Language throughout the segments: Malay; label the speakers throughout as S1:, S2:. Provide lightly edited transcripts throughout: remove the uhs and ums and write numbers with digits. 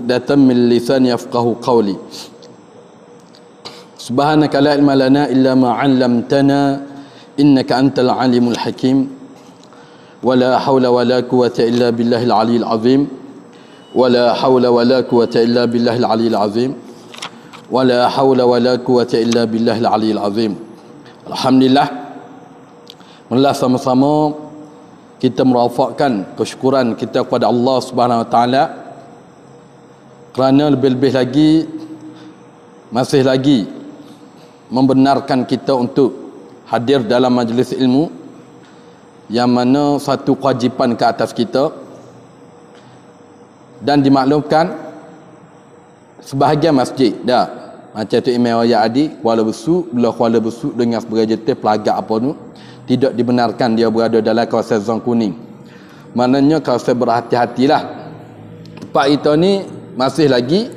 S1: 'uqdatam min lisani yafqahu qawli. Subhanaka la ilma lana illa ma 'allamtana innaka antal alimul hakim. Wala hawla wala quwwata illa billahil aliyil azim. Wala hawla wala quwwata illa billahil aliyil azim. Wala hawla wala quwwata illa billahil aliyil azim. Alhamdulillah, marilah sama-sama kita merafakkan kesyukuran kita kepada Allah Subhanahu Wa Taala kerana lebih-lebih lagi masih lagi membenarkan kita untuk hadir dalam majlis ilmu, yang mana satu kewajipan ke atas kita. Dan dimaklumkan sebahagian masjid dah macam tu Imam Raya Adi Kuala Besut, belah Kuala Besut dengan sebagai jetis pelagak apa tu tidak dibenarkan dia berada dalam kawasan zon kuning. Maknanya kawasan berhati-hatilah. Tempat kita ni masih lagi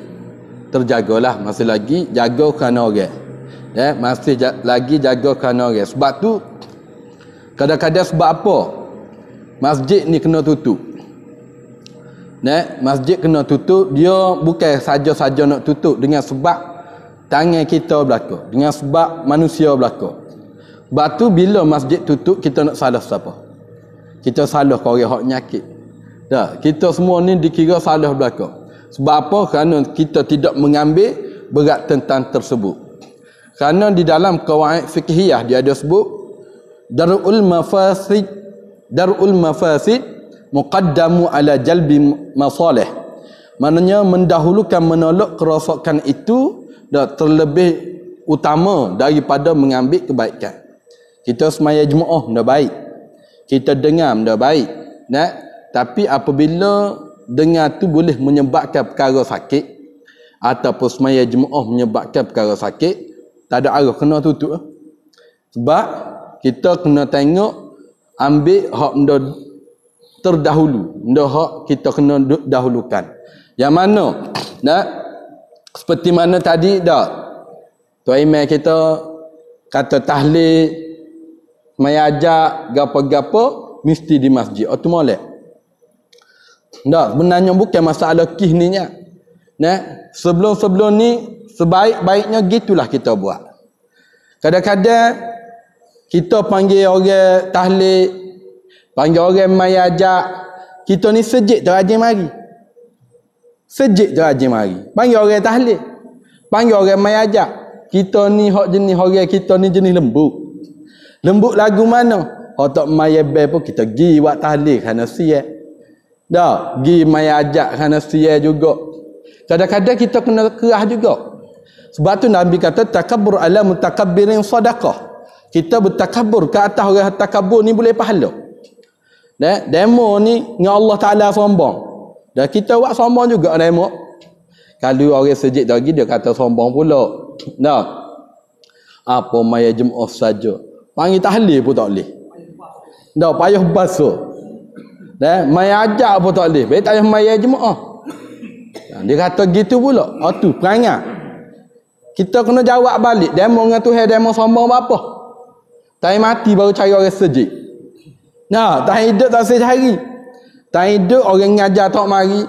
S1: terjagalah, masih lagi jaga kerana orang. Ya, masih lagi jaga kerana orang. Sebab tu kadang-kadang sebab apa masjid ni kena tutup. Masjid kena tutup, dia bukan saja-saja nak tutup dengan sebab tangan kita belaka, dengan sebab manusia belaka. Sebab tu bila masjid tutup, kita nak salah siapa? Kita salah ke orang hak nyakit. Dah, kita semua ni dikira salah belaka. Sebab apa? Kerana kita tidak mengambil berat tentang tersebut. Kerana di dalam qawaid fiqhiyah dia ada sebut darul mafasid muqaddamu ala jalbi masalih. Maknanya mendahulukan menolak kerosakan itu dah terlebih utama daripada mengambil kebaikan. Kita semaya jemaah dah baik, kita dengar dah baik, tapi apabila dengar tu boleh menyebabkan perkara sakit ataupun semaya jemaah menyebabkan perkara sakit, tak ada arah kena tutup. Sebab kita kena tengok ambil hak benda terdahulu, benda hak kita kena dahulukan. Yang mana seperti mana tadi dah Tuan Imam kita kata tahlil mayajak gapo-gapo mesti di masjid. Tu molek. Tak, sebenarnya bukan masalah kihninya. Sebelum-sebelum ni sebaik-baiknya gitulah kita buat. Kadang-kadang kita panggil orang tahlil, panggil orang mayajak, kita ni sejik terajin mari. Sejik terajin mari. Panggil orang tahlil, panggil orang mayajak. Kita ni hak jenis orang kita ni jenis lembut. Lembut lagu mana? Hak tak mayabel pun kita gi buat tahlil kerana siap. Dah, gi mayajak kerana siap juga. Kadang-kadang kita kena kerah juga. Sebab tu Nabi kata takabbur ala mutakabbirin sadaqah. Kita bertakabur ke atas orang takabur ni boleh pahala. Demo ni dengan Allah Ta'ala sombong. Dan kita buat sombong juga demo. Kalau orang sejid lagi dia kata sombong pula. Nah, apa maya jemaah saja. Panggil tahlil pun tak boleh. Dah payah basuh. Maya ajak pun tak boleh. Baik tak payah maya jemaah. Dia kata gitu pula. Tu perangai. Kita kena jawab balik. Demo dengan Tuhan, demo sombong apa? Tak mati baru cari orang sejid. Tak hidup tak saya cari. Tak hidup orang ngajar tak mari.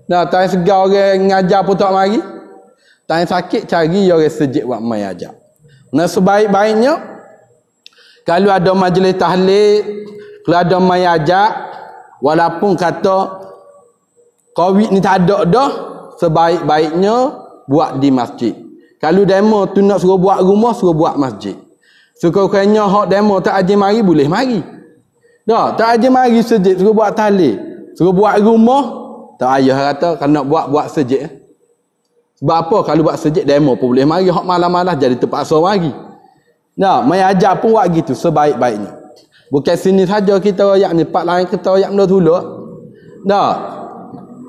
S1: Tak segar orang ngajar pun tak mari. Tak sakit cari orang sejid buat mai ajar. Sebaik-baiknya kalau ada majlis tahlil, kalau ada mai ajar, walaupun kata Covid ni tak ada dah, sebaik-baiknya buat di masjid. Kalau demo tu nak suruh buat rumah, suruh buat masjid. Suka-sukanya hak demo tak ajin mari boleh mari. Dah, tak ajin mari sejid suruh buat tahlil, suruh buat rumah, tak ayah kata kalau nak buat sejid. Sebab apa? Kalau buat sejid demo pun boleh mari, hak malam-malam jadi terpaksa mari. Nah, mai ajak pun buat gitu sebaik-baiknya. Bukan sini saja kita royak ni, pak lain kita royak benda dulu. Dah.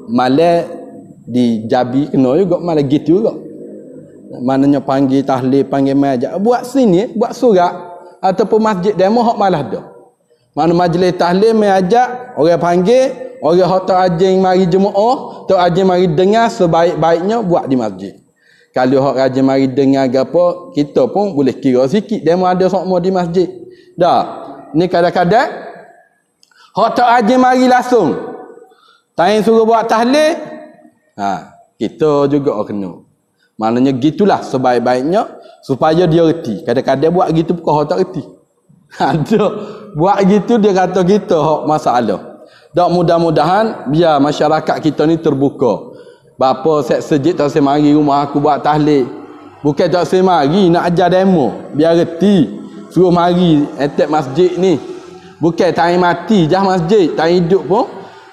S1: Malah di Jabi kena juga, malah gitu juga. Maknanya panggil tahlil, panggil mai ajak. Buat sini, buat surat ataupun masjid demo hak malah dah. Mana majlis tahlil mai ajak, orang panggil, orang hak tak ajin mari jemaah, tak ajin mari dengar, sebaik-baiknya buat di masjid. Kalau hak rajin mari dengar gapo, kita pun boleh kira sikit demo ada semua di masjid. Dah. Ni kadang-kadang hak tak rajin mari langsung. Tain suruh buat tahlil, kita juga kena. Maknanya gitulah sebaik-baiknya supaya dia reti. Kadang-kadang buat gitu kau tak reti. Ada buat gitu dia kata kita masalah. Dak mudah-mudahan biar masyarakat kita ni terbuka. Bapa sejid tak semari rumah aku buat tahlil. Bukan tak semari nak ajar demo, biar reti. Suruh mari attack masjid ni. Bukan tak mati jah masjid, tak hidup pun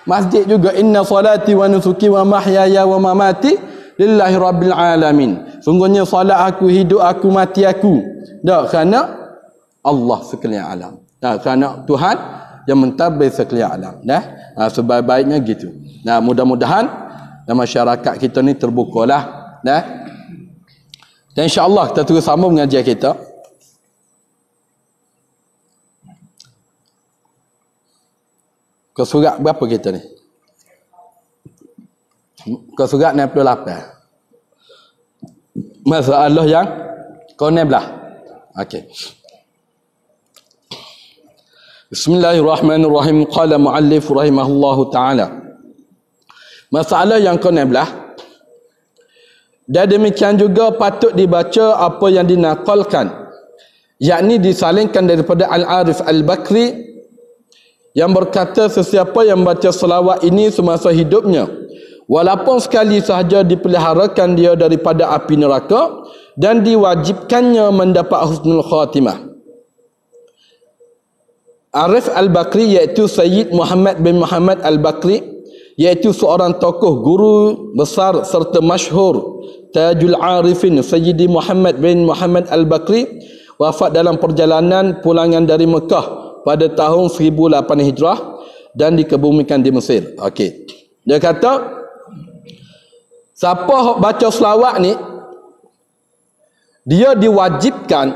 S1: masjid juga. Inna salati wa nusuki wa mahyaya wa mamati lillahi rabbil alamin. Sungguhnya solat aku, hidup aku, mati aku. Tak kerana Allah sekalian alam. Tak kerana Tuhan yang mentadbir sekalian alam. Sebaik-baiknya gitu. Mudah-mudahan masyarakat kita ni terbukalah. Dan insya-Allah kita terus sambung mengajar kita. Ke surat berapa kita ni? Ke surat 68. Masalah yang ke-16. Okey. Bismillahirrahmanirrahim. Qala muallif rahimahullahu taala. Masalah yang ke-16. Dan demikian juga patut dibaca apa yang dinakalkan, yakni disalingkan daripada Al-Arif Al-Bakri yang berkata sesiapa yang baca selawat ini semasa hidupnya, walaupun sekali sahaja dipeliharakan dia daripada api neraka dan diwajibkannya mendapat husnul khatimah. Arif Al-Bakri iaitu Sayyid Muhammad bin Muhammad Al-Bakri, iaitu seorang tokoh guru besar serta masyhur, Tajul Arifin Sayyidi Muhammad bin Muhammad Al-Bakri, wafat dalam perjalanan pulangan dari Mekah pada tahun 1008 Hijrah dan dikebumikan di Mesir. Okey. Dia kata siapa baca selawat ni dia diwajibkan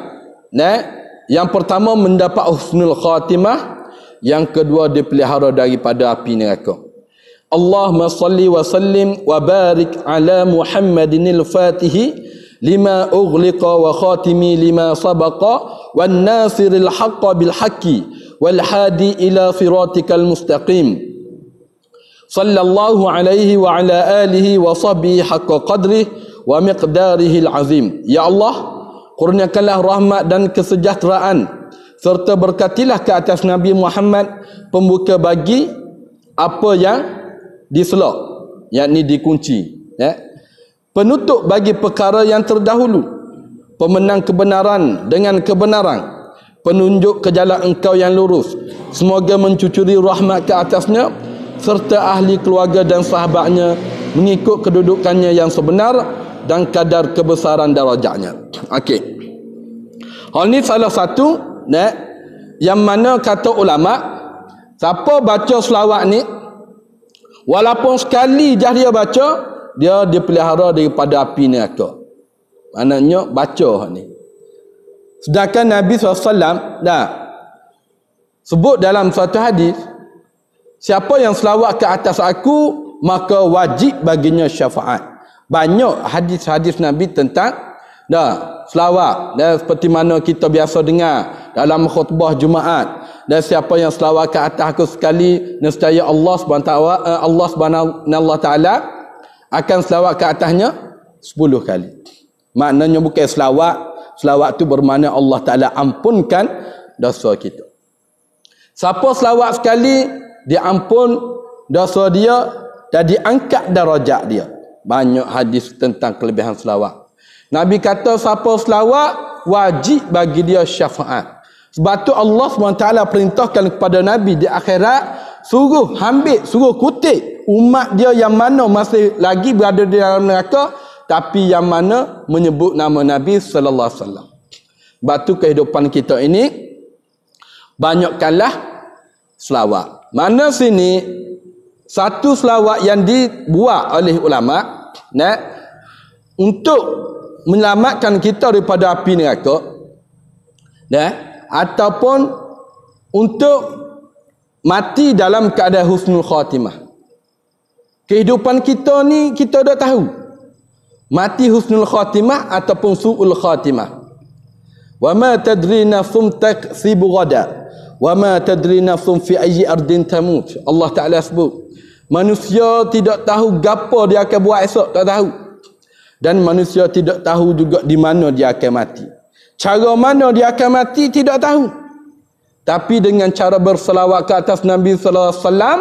S1: yang pertama mendapat husnul khatimah, yang kedua dipelihara daripada api neraka. Allahumma salli wa sallim wa barik ala Muhammadinil Fatihi lima ughliqa wa khatimi lima sabaqa wan nasiril haqqa bil haqqi wal hadi ila siratikal mustaqim. Sallallahu alaihi wa ala alihi wa sahbihi haqqa qadrihi wa miqdarihil azim. Ya Allah, kurniakanlah rahmat dan kesejahteraan serta berkatilah ke atas Nabi Muhammad, pembuka bagi apa yang diselak, yakni dikunci, penutup bagi perkara yang terdahulu, pemenang kebenaran dengan kebenaran, penunjuk ke jalan engkau yang lurus. Semoga mencucuri rahmat ke atasnya serta ahli keluarga dan sahabatnya mengikut kedudukannya yang sebenar dan kadar kebesaran darajatnya. Okey. Hal ni salah satu yang mana kata ulama, siapa baca selawat ni walaupun sekali jah dia baca, dia dipelihara daripada api neraka. Maknanya baca hal ni. Sedangkan Nabi SAW sebut dalam suatu hadis, siapa yang selawat ke atas aku maka wajib baginya syafaat. Banyak hadis-hadis Nabi tentang selawat, seperti mana kita biasa dengar dalam khutbah Jumaat. Dan siapa yang selawat ke atas aku sekali, nescaya Allah Subhanahu Taala akan selawat ke atasnya 10 kali. Maknanya bukan selawat tu bermakna Allah Taala ampunkan dosa kita. Siapa selawat sekali, dia ampun dosa dia dan diangkat darajat dia. Banyak hadis tentang kelebihan selawat. Nabi kata siapa selawat wajib bagi dia syafaat. Sebab tu Allah SWT perintahkan kepada Nabi di akhirat, suruh kutip umat dia yang mana masih lagi berada di dalam neraka, tapi yang mana menyebut nama Nabi sallallahu alaihi wasallam. Sebab tu kehidupan kita ini banyakkanlah selawat. Mana sini satu selawat yang dibuat oleh ulama untuk menyelamatkan kita daripada api neraka, ataupun untuk mati dalam keadaan husnul khatimah. Kehidupan kita ni kita dah tahu, mati husnul khatimah ataupun su'ul khatimah. Wa ma tadri nafsum taksibu ghada wa ma tadri nafsum fi ayyi ardin tamut. Allah Taala sebut, Manusia tidak tahu gapo dia akan buat esok, tak tahu. Dan manusia tidak tahu juga di mana dia akan mati. Cara mana dia akan mati tidak tahu. Tapi dengan cara berselawat ke atas Nabi sallallahu alaihi wasallam,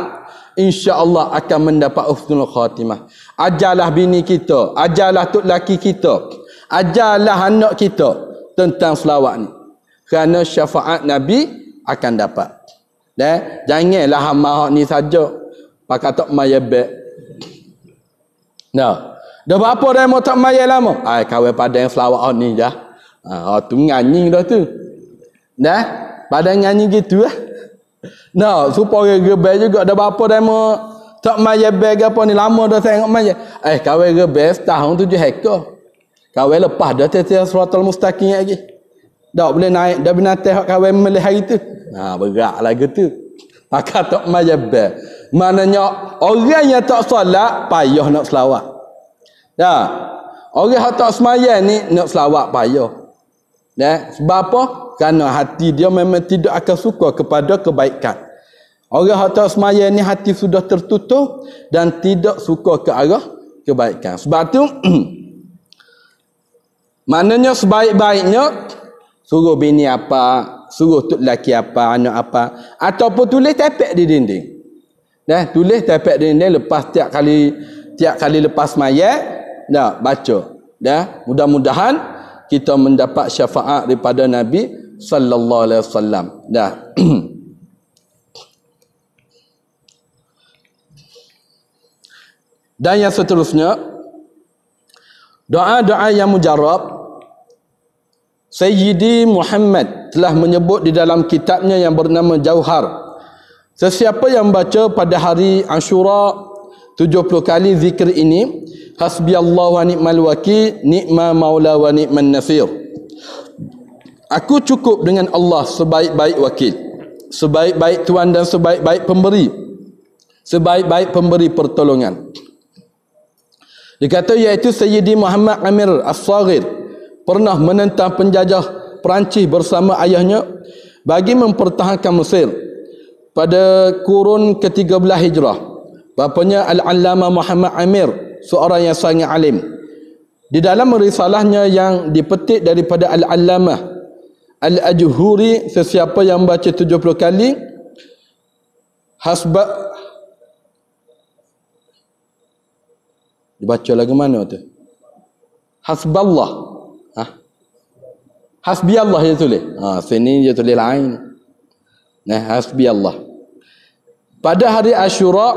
S1: insya-Allah akan mendapat husnul khatimah. Ajarlah bini kita, ajarlah tok laki kita, ajarlah anak kita tentang selawat ni. Kerana syafaat Nabi akan dapat. Dan janganlah hamba ni saja pakai tok mayabek. Nah, dah berapa dah mau tak mayat lama? Ai kawin pada yang selawat ni dah. Tu nyanyi dah tu. Dah, pada nyanyi gitu lah. Nah, supaya rebel juga dah berapa dah mau tak mayat beg apa ni lama dah tengok mayat. Kawin rebel tahun 7 hektar. Kawin lepas dah tetes suratul mustaqim lagi. Dah boleh naik dah binatang hak kawin melih hari tu. Berat lagu tu. Pakai tak mayat beg. Maknanya orang yang tak solat payah nak selawat. Dah. Orang yang tak sembahyang ni nak selawat payah. Sebab apa? Kerana hati dia memang tidak akan suka kepada kebaikan. Orang yang tak sembahyang ni hati sudah tertutup dan tidak suka ke arah kebaikan. Sebab tu maknanya sebaik-baiknya suruh bini apa, suruh tok laki apa, anak apa, ataupun tulis tepek di dinding. Tulis tepek di dinding lepas tiap kali lepas mayat, baca. Mudah-mudahan kita mendapat syafaat daripada Nabi sallallahu alaihi wasallam. Dan yang seterusnya, doa-doa yang mujarab. Sayyidi Muhammad telah menyebut di dalam kitabnya yang bernama Jauhar, sesiapa yang baca pada hari Ashura 70 kali zikir ini, hasbiyallahu wa ni'mal wakil, ni'ma maula wa ni'man nasir. Aku cukup dengan Allah sebaik-baik wakil, sebaik-baik Tuhan dan sebaik-baik pemberi, sebaik-baik pemberi pertolongan. Dia kata iaitu Sayyidi Muhammad Amir As-Saghir pernah menentang penjajah Perancis bersama ayahnya bagi mempertahankan Mesir pada kurun ke-13 Hijrah. Bapanya Al-Allamah Muhammad Amir, seorang yang sangat alim. Di dalam risalahnya yang dipetik daripada Al-Allamah Al-Ajhuri, sesiapa yang baca 70 kali dibaca lagu mana tu? Hasballah. Hasbi Allah dia tulis. Sini dia tulis lain. Hasbi Allah. Pada hari Ashura,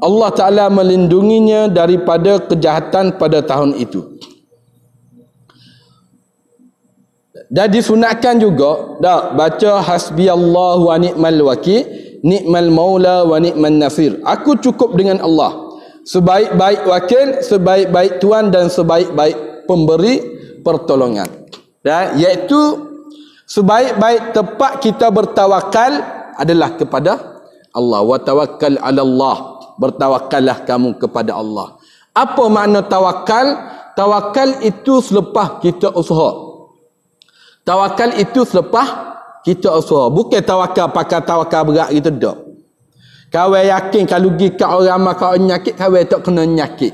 S1: Allah Ta'ala melindunginya daripada kejahatan pada tahun itu. Dan disunatkan juga baca hasbi Allah wa ni'mal wakil, ni'mal maula wa ni'man nasir. Aku cukup dengan Allah, sebaik-baik wakil, sebaik-baik Tuhan dan sebaik-baik pemberi pertolongan. Iaitu sebaik-baik tempat kita bertawakal adalah kepada Allah. Wa tawakkal 'ala Allah. Bertawakallah kamu kepada Allah. Apa makna tawakal? Tawakal itu selepas kita usaha. Tawakal itu selepas kita usaha. Bukan tawakal pakai tawakal berat gitu dak. Kau yakin kalau pergi kat orang ramai kau nyakit, kau tak kena nyakit.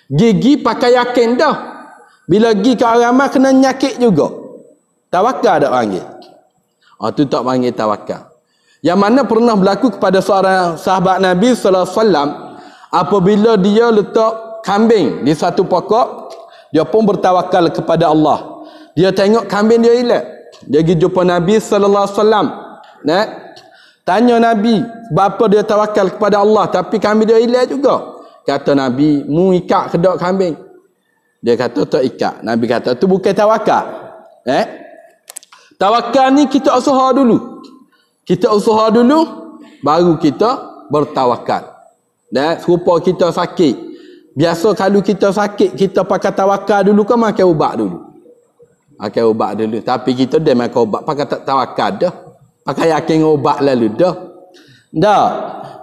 S1: Gigi pakai yakin dah. Bila pergi kat orang ramai kena nyakit juga. Tawakal tak panggil. Tu tak panggil tawakal. Yang mana pernah berlaku kepada seorang sahabat Nabi sallallahu alaihi wasallam, apabila dia letak kambing di satu pokok, dia pun bertawakal kepada Allah. Dia tengok kambing dia hilang. Dia pergi jumpa Nabi sallallahu alaihi wasallam. Tanya Nabi, bapa dia tawakal kepada Allah tapi kambing dia hilang juga. Kata Nabi, mu ikat kedok kambing. Dia kata tak ikat. Nabi kata tu bukan tawakal. Tawakal ni kita usaha dulu. Kita usaha dulu baru kita bertawakal. Serupa kita sakit. Biasa kalau kita sakit kita pakai tawakal dulu kan makan ubat dulu. Makan ubat dulu. Tapi kita dah makan ubat pakai tawakal dah. Pakai yakin ubat lalu dah.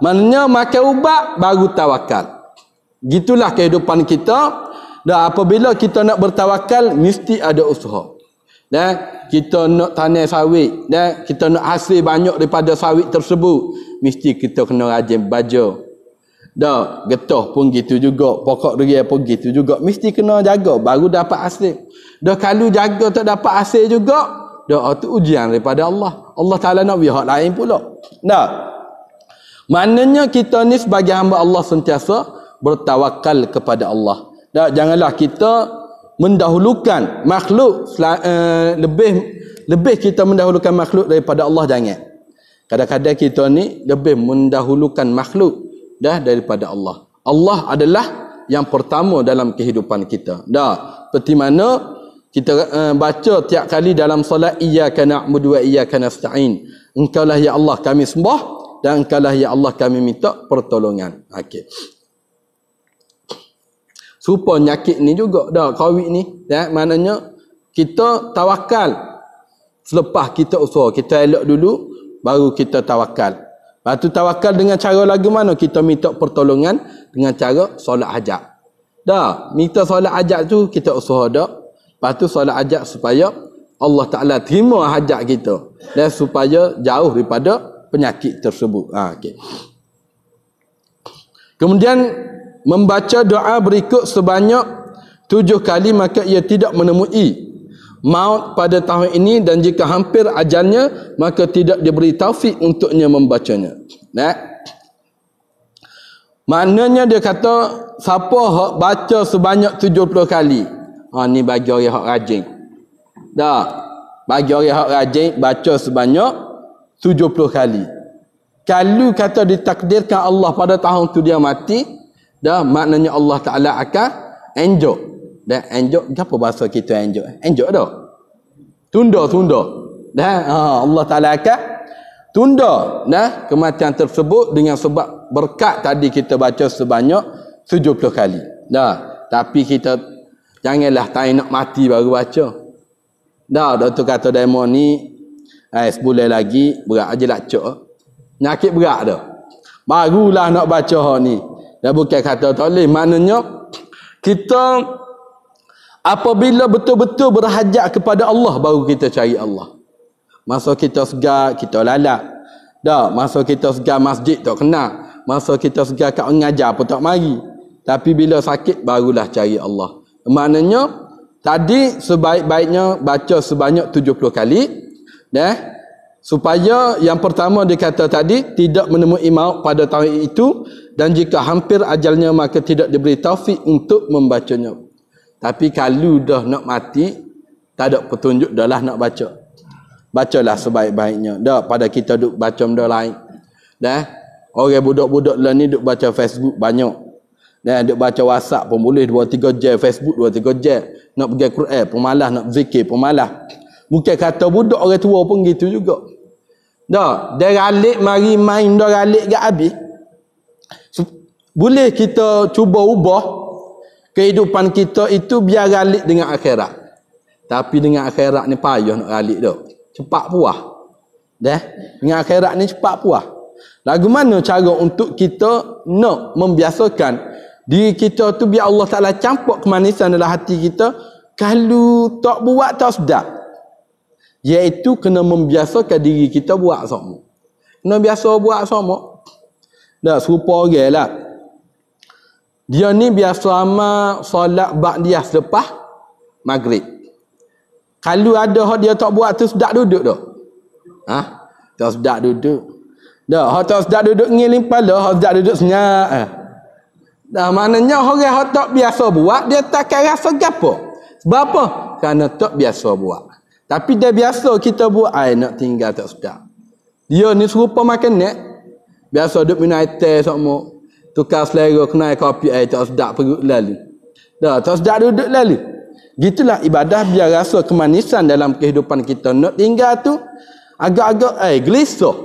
S1: Maknanya makan ubat baru tawakal. Gitulah kehidupan kita. Dan apabila kita nak bertawakal, mesti ada usaha. Kita nak tanam sawit, kita nak hasil banyak daripada sawit tersebut, mesti kita kena rajin baca. Dah, getah pun gitu juga, pokok durian pun gitu juga. Mesti kena jaga baru dapat hasil. Dah kalau jaga tak dapat hasil juga, dah tu ujian daripada Allah. Allah Taala nak pihak lain pula. Dah. Maknanya kita ni sebagai hamba Allah sentiasa bertawakal kepada Allah. Dah, janganlah kita mendahulukan makhluk lebih kita mendahulukan makhluk daripada Allah, jangan. Kadang-kadang kita ni lebih mendahulukan makhluk daripada Allah. Allah adalah yang pertama dalam kehidupan kita. Dah, seperti mana kita baca tiap kali dalam solat, iyyaka na'budu wa iyyaka nasta'in. Engkaulah ya Allah kami sembah dan engkaulah ya Allah kami minta pertolongan. Okey. Serupa nyakit ni juga dah, COVID ni, maknanya kita tawakal. Selepas kita usaha, kita elok dulu baru kita tawakal. Lepas tu tawakal dengan cara lagu mana? Kita minta pertolongan dengan cara solat hajat. Dah, minta solat hajat tu kita usaha dah. Lepas tu solat hajat supaya Allah Ta'ala terima hajat kita. Dan supaya jauh daripada penyakit tersebut. Okay. Kemudian membaca doa berikut sebanyak 7 kali, maka ia tidak menemui maut pada tahun ini, dan jika hampir ajalnya maka tidak diberi taufik untuknya membacanya. Maknanya dia kata siapa hak baca sebanyak 70 kali, ni bagi orang hak rajin. Dah, bagi orang hak rajin baca sebanyak 70 kali. Kalau kata ditakdirkan Allah pada tahun tu dia mati, dah, maknanya Allah Ta'ala akan enjok. Dan enjok, apa bahasa kita enjok? Enjok dah. Tunda. Dah, Allah Ta'ala akan tunda dah kematian tersebut dengan sebab berkat tadi kita baca sebanyak 70 kali. Dah, tapi kita janganlah tak nak mati baru baca. Dah, doktor kata demo ni sebulan lagi berat aja lah cok. Nyakit berat dah. Barulah nak baca hak ni. Dan bukan kata tak boleh, maknanya kita apabila betul-betul berhajat kepada Allah baru kita cari Allah. Masa kita segar kita lalak. Dah, masa kita segar masjid tak kenal. Masa kita segar kat mengajar pun tak mari. Tapi bila sakit barulah cari Allah. Maknanya tadi sebaik-baiknya baca sebanyak 70 kali. Supaya yang pertama dikata tadi tidak menemui maut pada tahun itu, dan jika hampir ajalnya maka tidak diberi taufik untuk membacanya. Tapi kalau dah nak mati, tak ada petunjuk, dah lah nak baca. Bacalah sebaik-baiknya. Dah, pada kita duk baca benda lain. Dah, orang budak-budak lah ni duk baca Facebook banyak. Dah, duk baca WhatsApp pun boleh 2-3 jam, Facebook 2-3 jam. Nak pergi Quran pun malas, nak zikir pun malas. Bukan kata budak, orang tua pun gitu juga. Dah, dia ralik mari main dah ralik gak habis. Boleh kita cuba ubah kehidupan kita itu biar ralik dengan akhirat. Tapi dengan akhirat ni payah nak ralik dah. Cepat puas. Dah, dengan akhirat ni cepat puas. Lagu mana cara untuk kita nak membiasakan diri kita tu biar Allah Ta'ala campur kemanisan dalam hati kita. Kalau tak buat tak sedap. Iaitu kena membiasakan diri kita buat sama. Kena biasa buat sama. Dah, serupa orang lah. Dia ni biasa amal solat ba'diyah selepas maghrib. Kalau ada hak dia tak buat tu sedap duduk dah. Tak sedap duduk. Dah, hak tak sedap duduk ngiling kepala, hak sedap duduk senyap. Dah, maknanya orang hak tak biasa buat, dia takkan rasa gapo. Sebab apa? Kerana tak biasa buat. Tapi dia biasa kita buat, nak tinggal tak sedap. Dia ni serupa makan net. Biasa duduk minum air teh sama. Tukar selera kena kopi tak sedap perut lalu. Dah, tak sedap duduk lalu. Gitulah ibadah biar rasa kemanisan dalam kehidupan kita. Nak tinggal tu agak-agak gelisah.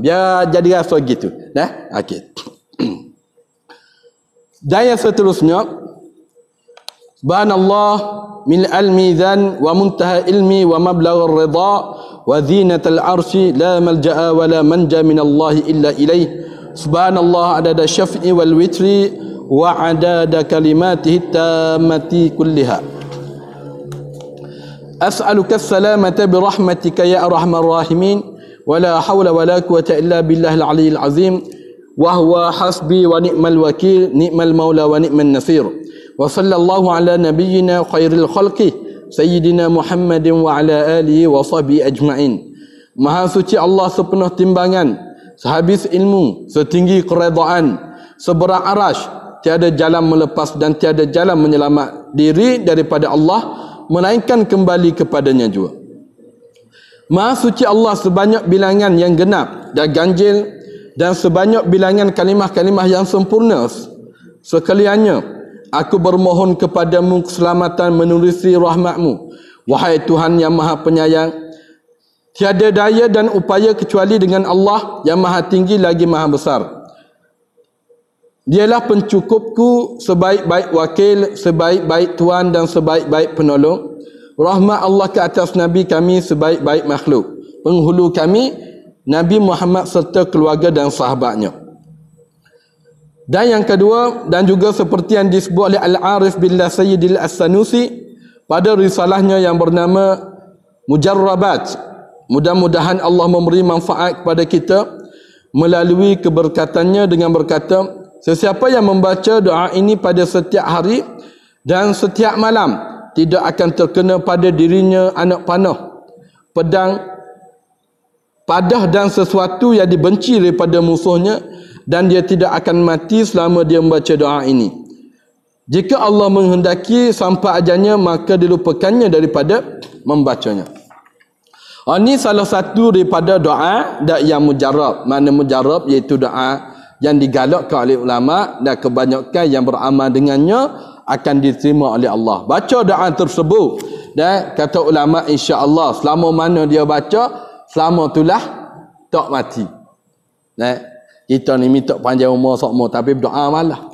S1: Biar jadi rasa gitu. Dah? Okey. Dan yang seterusnya, Subhanallah min al-mizan wa muntaha ilmi wa mablagh ar-ridha wa zinatal arsy la malja'a wa la manja min Allah illa ilayh. Subhanallah adada syaf'i wal witri wa adada kalimatihi tammati kulliha. As'aluka as-salamata bi rahmatika ya arhamar rahimin wa la hawla wa la quwwata illa billahil aliyyil azim wa huwa hasbi wa ni'mal wakil, ni'mal maula wa ni'man nasir. Wa sallallahu ala nabiyyina khairil khalqi sayyidina Muhammadin wa ala alihi wa sahbihi ajma'in. Maha suci Allah sepenuh timbangan, sehabis ilmu, setinggi keredaan, seberat arash, tiada jalan melepas dan tiada jalan menyelamat diri daripada Allah melainkan kembali kepadanya juga. Maha suci Allah sebanyak bilangan yang genap dan ganjil dan sebanyak bilangan kalimah-kalimah yang sempurna sekaliannya. Aku bermohon kepadamu keselamatan menerusi rahmatmu, wahai Tuhan yang maha penyayang. Tiada daya dan upaya kecuali dengan Allah yang maha tinggi lagi maha besar. Dialah pencukupku, sebaik-baik wakil, sebaik-baik Tuhan dan sebaik-baik penolong. Rahmat Allah ke atas Nabi kami sebaik-baik makhluk, penghulu kami Nabi Muhammad serta keluarga dan sahabatnya. Dan yang kedua, dan juga seperti yang disebut oleh Al-Arif Billah Sayyidil As-Sanusi pada risalahnya yang bernama Mujarrabat. Mudah-mudahan Allah memberi manfaat kepada kita melalui keberkatannya dengan berkata, sesiapa yang membaca doa ini pada setiap hari dan setiap malam, tidak akan terkena pada dirinya anak panah, pedang, padah dan sesuatu yang dibenci daripada musuhnya, dan dia tidak akan mati selama dia membaca doa ini. Jika Allah menghendaki sampai ajalnya, maka dilupakannya daripada membacanya. Ini salah satu daripada doa yang mujarab. Mana mujarab iaitu doa yang digalakkan oleh ulama dan kebanyakan yang beramal dengannya akan diterima oleh Allah. Baca doa tersebut dan kata ulama insya-Allah selama mana dia baca, selama itulah tak mati. Kita ni minta panjang umur sokmo tapi berdoa malah.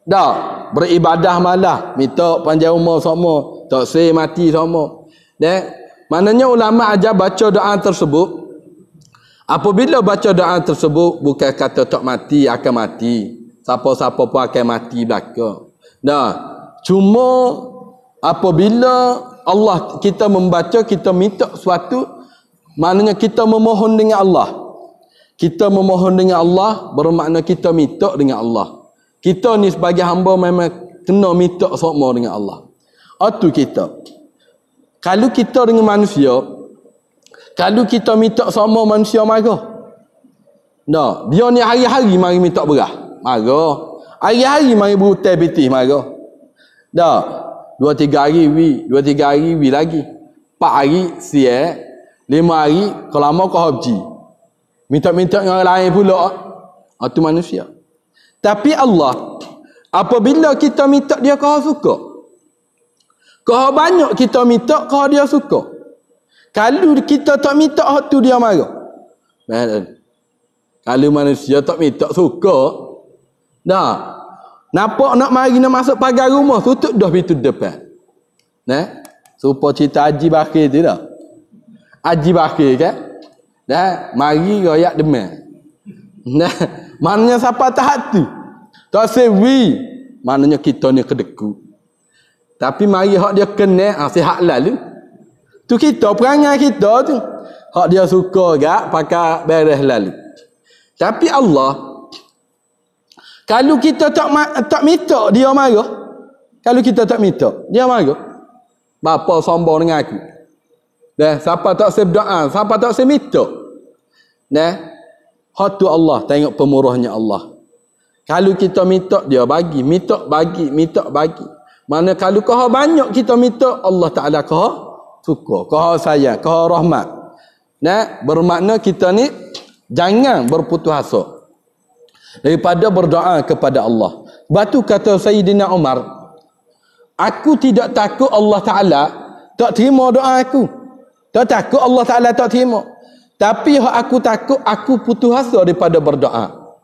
S1: Dah, beribadah malah, minta panjang umur sokmo, tak say mati sokmo. Maknanya ulama ajar baca doa tersebut. Apabila baca doa tersebut, bukan kata tak mati, akan mati. Siapa-siapa pun akan mati belaka. Dah, cuma apabila Allah kita membaca, kita minta sesuatu, maknanya kita memohon dengan Allah. Kita memohon dengan Allah bermakna kita minta dengan Allah. Kita ni sebagai hamba memang kena minta sama dengan Allah. Itu kita. Kalau kita dengan manusia, kalau kita minta sama manusia marah. Nah, dia ni hari-hari mari minta berah, marah. Hari-hari mari berhutang pitih, marah. Dah, 2-3 hari wi, 2-3 hari wi lagi. 4 hari siap, 5 hari kalau lama kau haji. Minta-minta dengan orang lain pula. Itu manusia. Tapi Allah, apabila kita minta dia kau suka. Kau banyak kita minta kau dia suka. Kalau kita tak minta tu dia marah. Kalau manusia tak minta suka, dah. Nampak nak mari nak masuk pagar rumah, tutup dah pintu depan. Serupa cerita Haji Bakir tu dah. Haji Bakir kan? Dah, mari royak demam. Maknanya siapa tak hati. Tak sewi. Maknanya kita ni kedeku. Tapi mari hak dia kena, sihat lalu. Tu kita, perangai kita tu. Hak dia suka gak, pakai beres lalu. Tapi Allah, kalau kita tak minta, dia marah. Kalau kita tak minta, dia marah. Bapa sombong dengan aku. Siapa tak berdoa, siapa tak minta. Hak tu Allah, tengok pemurahnya Allah. Kalau kita minta, dia bagi. Minta bagi. Mana kalau kau banyak kita minta, Allah Ta'ala kau suka, kau sayang, kau rahmat. Bermakna kita ni jangan berputus asa daripada berdoa kepada Allah. Batu kata Sayyidina Umar, aku tidak takut Allah Ta'ala tak terima doa aku. Tak takut Allah Ta'ala tak terima. Tapi aku takut aku putus asa daripada berdoa.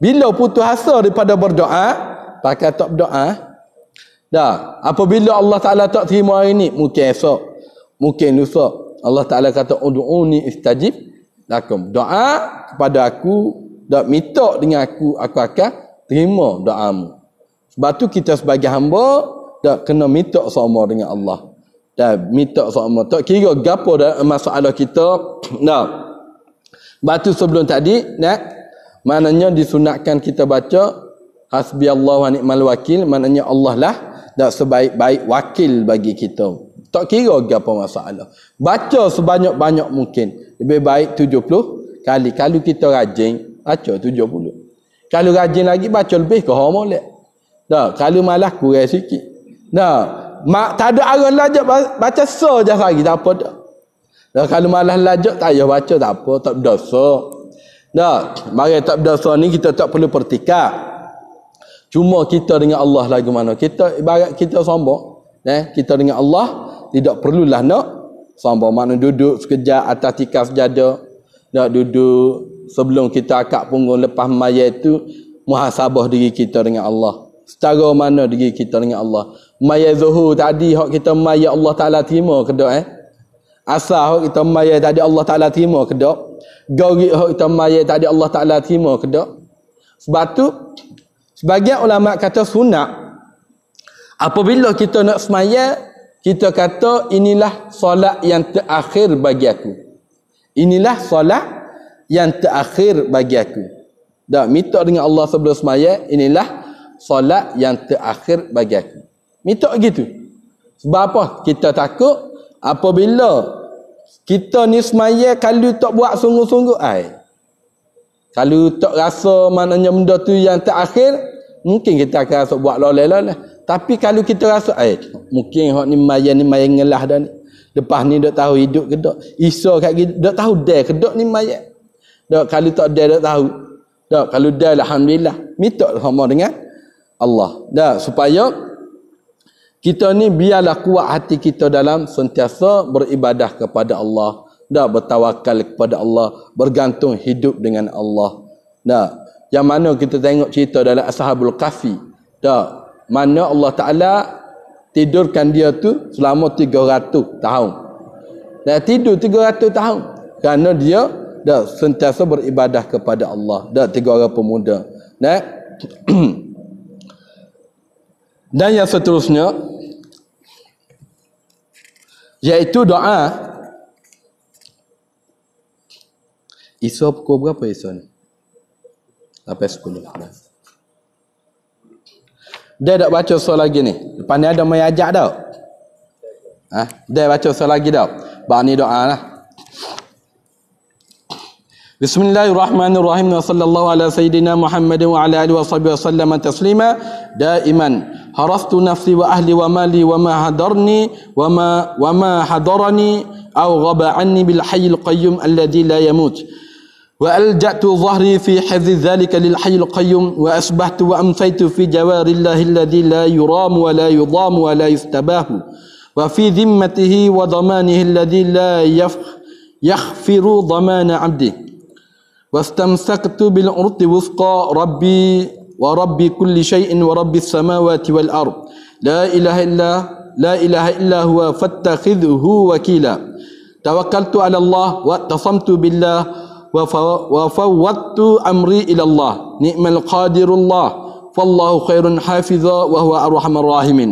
S1: Bila putus asa daripada berdoa, pakai tak berdoa. Dah, apabila Allah Ta'ala tak terima hari ni, mungkin esok, mungkin lusa, Allah Ta'ala kata ud'uni istajib lakum. Doa kepada aku, dak minta dengan aku akan terima doamu. Sebab tu kita sebagai hamba dak kena minta sama dengan Allah. Dan minta sama. Tak kira gapo dah masalah kita. Nah. Batu sebelum tadi, Maknanya disunatkan kita baca hasbiyallahu wa ni'mal wakil, maknanya Allah lah dak sebaik-baik wakil bagi kita. Tak kira apa masalah. Baca sebanyak-banyak mungkin. Lebih baik 70 kali. Kalau kita rajin, baca 70. Kalau rajin lagi, baca lebih ke molek. Dah, kalau malah kurang sikit. Dah, tak ada arah lajak, baca so je lagi, tak apa dah. Dah, kalau malah lajak, tak payah baca, tak apa, tak berdosa. Dah, mari tak berdosa ni kita tak perlu pertikap. Cuma kita dengan Allah lagu mana. Kita ibarat kita sombong. Kita dengan Allah tidak perlulah nak sombong. Mana duduk sekejap atas tikar sejadah. Nak duduk sebelum kita akak punggung lepas mayat itu, muhasabah diri kita dengan Allah. Secara mana diri kita dengan Allah. Mayat zuhur tadi hak kita mayat Allah Ta'ala terima ke tak? Asal hak kita mayat tadi Allah Ta'ala terima ke tak? Gauri hak kita mayat tadi Allah Ta'ala terima ke tak? Sebab tu sebagian ulama kata sunat. Apabila kita nak semayat, kita kata inilah solat yang terakhir bagi aku. Inilah solat yang terakhir bagi aku. Dah minta dengan Allah sebelum semayat, inilah solat yang terakhir bagi aku. Minta gitu. Sebab apa? Kita takut apabila kita ni semayat kalau tak buat sungguh-sungguh, kalau tak rasa maknanya benda tu yang terakhir, mungkin kita akan rasa buat loleh-loleh. Tapi kalau kita rasa, mungkin hak ni mayat ngelah dah ni. Lepas ni dak tahu hidup ke dak. Iso kat kita dak tahu dah ke dak ni mayat. Dak, kalau tak dah dak tahu. Dak, kalau dah alhamdulillah. Minta sama dengan Allah. Dak, supaya kita ni biarlah kuat hati kita dalam sentiasa beribadah kepada Allah. Dak, bertawakal kepada Allah, bergantung hidup dengan Allah. Dak, yang mana kita tengok cerita dalam Ashabul Kahfi. Dak, mana Allah Ta'ala tidurkan dia tu selama 300 tahun. Dan tidur 300 tahun. Kerana dia dah sentiasa beribadah kepada Allah. Dah 3 orang pemuda. Dan yang seterusnya, iaitu doa. Isya pukul berapa Isya ni? 8:10. Dia tak baca surah lagi ni. Lepas ni ada mai ajak tak? Dia baca surah lagi tak? Bang ni doa lah. Bismillahirrahmanirrahim. Wa sallallahu ala sayyidina Muhammadin wa ala alihi wa sahbihi wa sallama taslima daiman. Harastu nafsi wa ahli wa mali wa ma hadarni wa ma hadarani aw ghaba anni bil hayyil qayyum alladhi la yamut. وألجأت ظهري في حفظ ذلك للحي القيوم وأصبحت وأمسيت في جوار الله الذي لا يرام ولا يضام ولا يستباه وفي ذمته وضمانه الذي لا يغفر ضمان عبده واستمسكت بالعروة الوثقى ربي وربي كل شيء ورب السماوات والأرض لا إله إلا هو فاتخذه وكيلا توكلت على الله واعتصمت بالله وفوضت أمري إلى الله نعم القادر الله فالله خير حافظا وهو أرحم الراحمين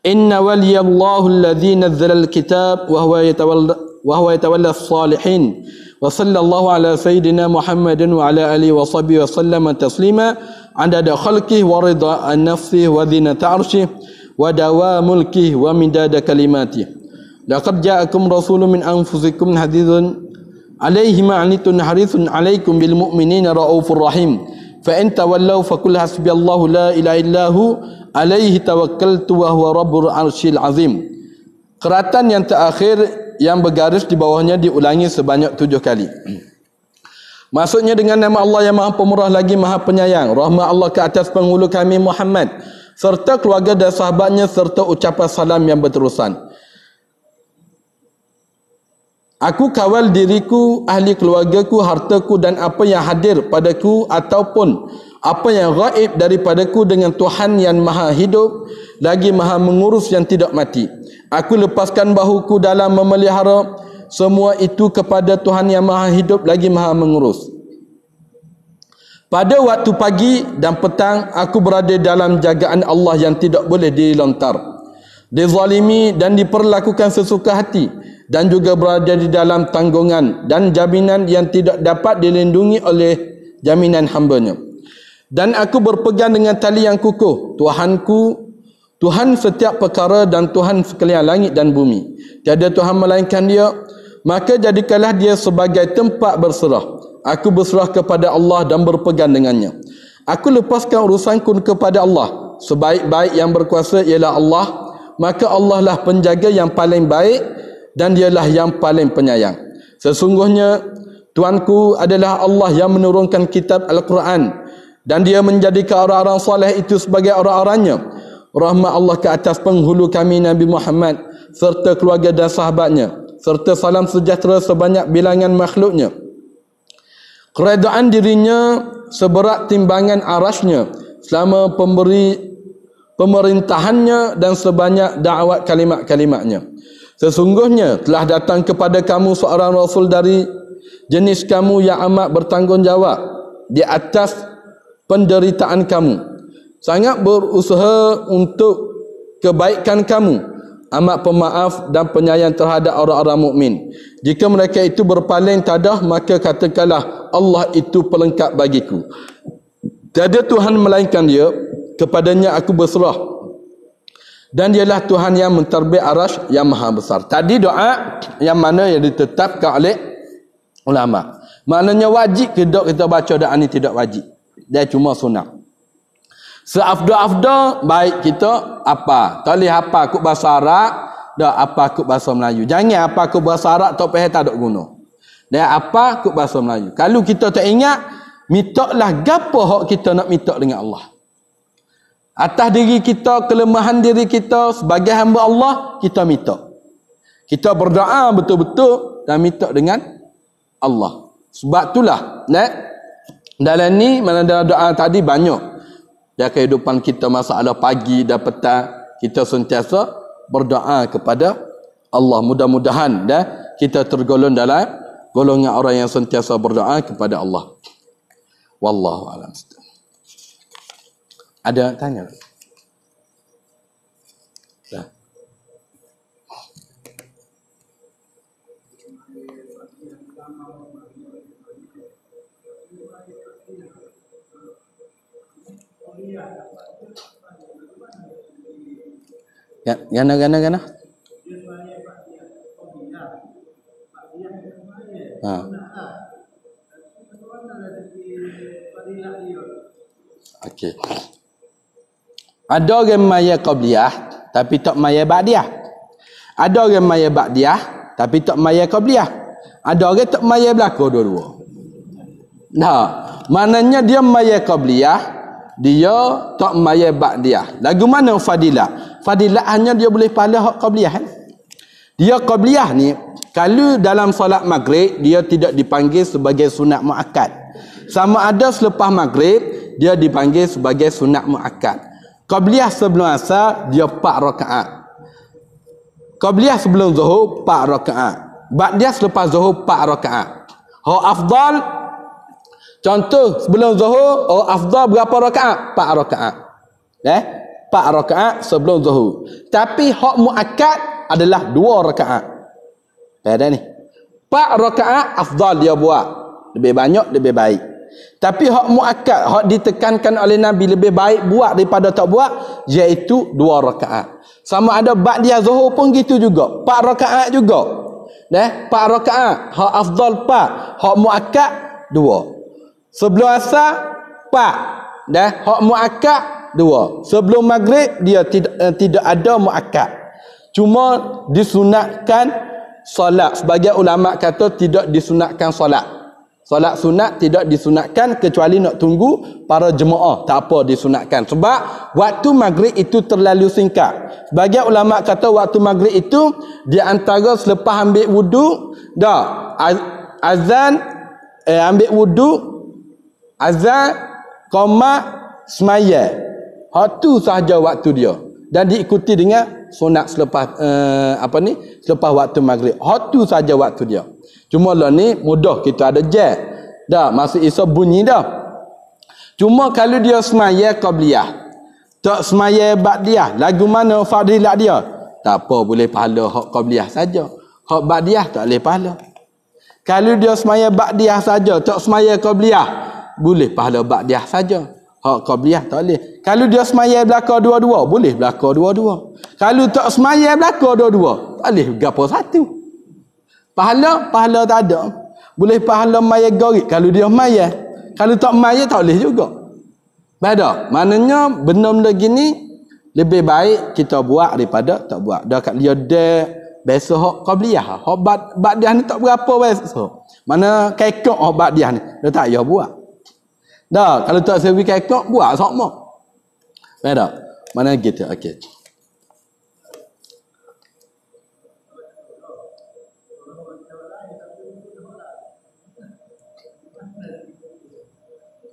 S1: إن ولي الله الذي نزل الكتاب وهو يتولى الصالحين وصلى الله على سيدنا محمد وعلى آله وصحبه وسلم تسليما عدد خلقه ورضا نفسه وزنة عرشه ودوام ملكه ومداد كلماته لقد جاءكم رسول من أنفسكم حديث عليه ما عنتم حريص عليكم بالمؤمنين رؤوف رحيم فإن تولوا فقل حسبي الله لا إله إلا هو عليه توكلت وهو رب العرش العظيم. Qiratan yang terakhir yang bergaris di bawahnya diulangi sebanyak 7 kali. Maksudnya dengan nama Allah yang Maha Pemurah lagi Maha Penyayang, rahmat Allah ke atas penghulu kami Muhammad serta keluarga dan sahabatnya serta ucapan salam yang berterusan. Aku kawal diriku, ahli keluargaku, hartaku dan apa yang hadir padaku ataupun apa yang gaib daripadaku dengan Tuhan yang maha hidup lagi maha mengurus yang tidak mati. Aku lepaskan bahuku dalam memelihara semua itu kepada Tuhan yang maha hidup lagi maha mengurus. Pada waktu pagi dan petang aku berada dalam jagaan Allah yang tidak boleh dilontar, dizalimi dan diperlakukan sesuka hati, dan juga berada di dalam tanggungan dan jaminan yang tidak dapat dilindungi oleh jaminan hamba-Nya. Dan aku berpegang dengan tali yang kukuh, Tuhanku, Tuhan setiap perkara dan Tuhan sekalian langit dan bumi. Tiada Tuhan melainkan Dia, maka jadikanlah Dia sebagai tempat berserah. Aku berserah kepada Allah dan berpegang dengannya. Aku lepaskan urusanku kepada Allah. Sebaik-baik yang berkuasa ialah Allah, maka Allah lah penjaga yang paling baik dan Dialah yang paling penyayang. Sesungguhnya Tuanku adalah Allah yang menurunkan kitab Al-Quran, dan Dia menjadikan orang-orang soleh itu sebagai orang-orangnya. Rahmat Allah ke atas penghulu kami Nabi Muhammad serta keluarga dan sahabatnya, serta salam sejahtera sebanyak bilangan makhluknya. Keredaan dirinya seberat timbangan arasnya selama pemerintahannya dan sebanyak dakwat kalimat-kalimatnya. Sesungguhnya telah datang kepada kamu seorang Rasul dari jenis kamu yang amat bertanggungjawab di atas penderitaan kamu, sangat berusaha untuk kebaikan kamu, amat pemaaf dan penyayang terhadap orang-orang mukmin. Jika mereka itu berpaling tadah, maka katakanlah Allah itu pelengkap bagiku. Tiada Tuhan melainkan Dia, kepadanya aku berserah, dan Dialah Tuhan yang mentadbir arasy yang maha besar. Tadi doa yang mana yang ditetapkan oleh ulama. Maknanya wajib ke tak kita baca doa ni? Tidak wajib, dia cuma sunat. Seafdal-afdal baik kita apa? Tak boleh apa aku bahasa Arab, dak apa aku bahasa Melayu. Jangan apa aku bahasa Arab tak faham tak ada guna. Dan apa aku bahasa Melayu. Kalau kita tak ingat, mintalah gapo hak kita nak minta dengan Allah. Atas diri kita, kelemahan diri kita sebagai hamba Allah, kita minta. Kita berdoa betul-betul dan minta dengan Allah. Sebab itulah dalam ni, mana dalam doa tadi banyak. Dan kehidupan kita masalah pagi dan petang, kita sentiasa berdoa kepada Allah. Mudah-mudahan kita tergolong dalam golongan orang yang sentiasa berdoa kepada Allah. Wallahu a'lam. Ada tanya? Dah. Gana. Ha. Okey. Ada orang maya qabliyah tapi tak maya ba'diyah. Ada orang maya ba'diyah tapi tak maya qabliyah. Ada orang tak maya belaka dua-dua. Nah, maknanya dia maya qabliyah, dia tak maya ba'diyah. Lagu mana fadilah? Fadilah hanya dia boleh pahala hak qabliyah. Dia qabliyah ni kalau dalam solat maghrib dia tidak dipanggil sebagai sunat muakkad. Sama ada selepas maghrib dia dipanggil sebagai sunat muakkad. Qabliyah sebelum asar dia 4 rakaat. Qabliyah sebelum zuhur 4 rakaat. Ba'diyah selepas zuhur 4 rakaat. Hak afdal, contoh sebelum zuhur, hak afdal berapa rakaat? 4 rakaat. 4 rakaat sebelum zuhur. Tapi hak muakkad adalah 2 rakaat. Pada ni 4 rakaat afdal dia buat, lebih banyak lebih baik. Tapi hak muakkad, hak ditekankan oleh Nabi lebih baik buat daripada tak buat, iaitu 2 rakaat. Sama ada ba'diyah zuhur pun gitu juga, 4 rakaat juga. 4 rakaat, hak afdal 4, hak muakkad 2. Sebelum asar 4, hak muakkad 2. Sebelum maghrib dia tidak ada muakkad. Cuma disunatkan solat. Sebagai ulama kata tidak disunatkan solat. Solat sunat tidak disunatkan kecuali nak tunggu para jemaah. Tak apa disunatkan. Sebab waktu maghrib itu terlalu singkat. Sebagai ulama kata waktu maghrib itu di antara selepas ambil wudu, azan, ambil wudu, azan, qomat, semaya. Itu sahaja waktu dia. Dan diikuti dengan sunat selepas selepas waktu maghrib. Itu sahaja waktu dia. Cuma lah ni mudah kita ada jam. Dah masuk Isya bunyi dah. Cuma kalau dia semaya qabliyah, tak semaya ba'diyah, lagu mana fadilat dia? Tak apa, boleh pahala hak qabliyah saja. Hak ba'diyah tak boleh pahala. Kalau dia semaya ba'diyah saja, tak semaya qabliyah, boleh pahala ba'diyah saja. Hak qabliyah tak boleh. Kalau dia semaya belaka dua-dua, boleh belaka dua-dua. Kalau tak semaya belaka dua-dua, tak boleh gapo satu. Pahala tak ada. Boleh pahala maya gorik kalau dia maya. Kalau tak maya tak boleh juga. Beda. Maknanya benda-benda gini lebih baik kita buat daripada tak buat. Dah kat dia biasa hak qabliyah. Hak ba'diyah ni tak berapa biasa. Mana kekok hak ba'diyah ni, dia tak payah buat. Dah, kalau tak sewi kekok buat sama. Beda. Mana gitu. Okey.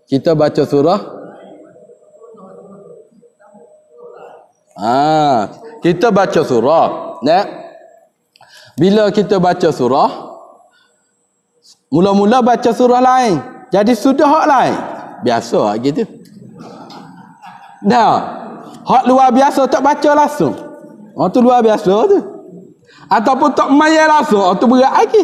S1: Kita baca surah. Kita baca surah. Nah, bila kita baca surah, mula-mula baca surah lain, jadi sudah hak lain. Biasa gitu. Nah, hak luar biasa tak baca langsung. Tu luar biasa tu. Ataupun tak maya langsung, tu berat lagi.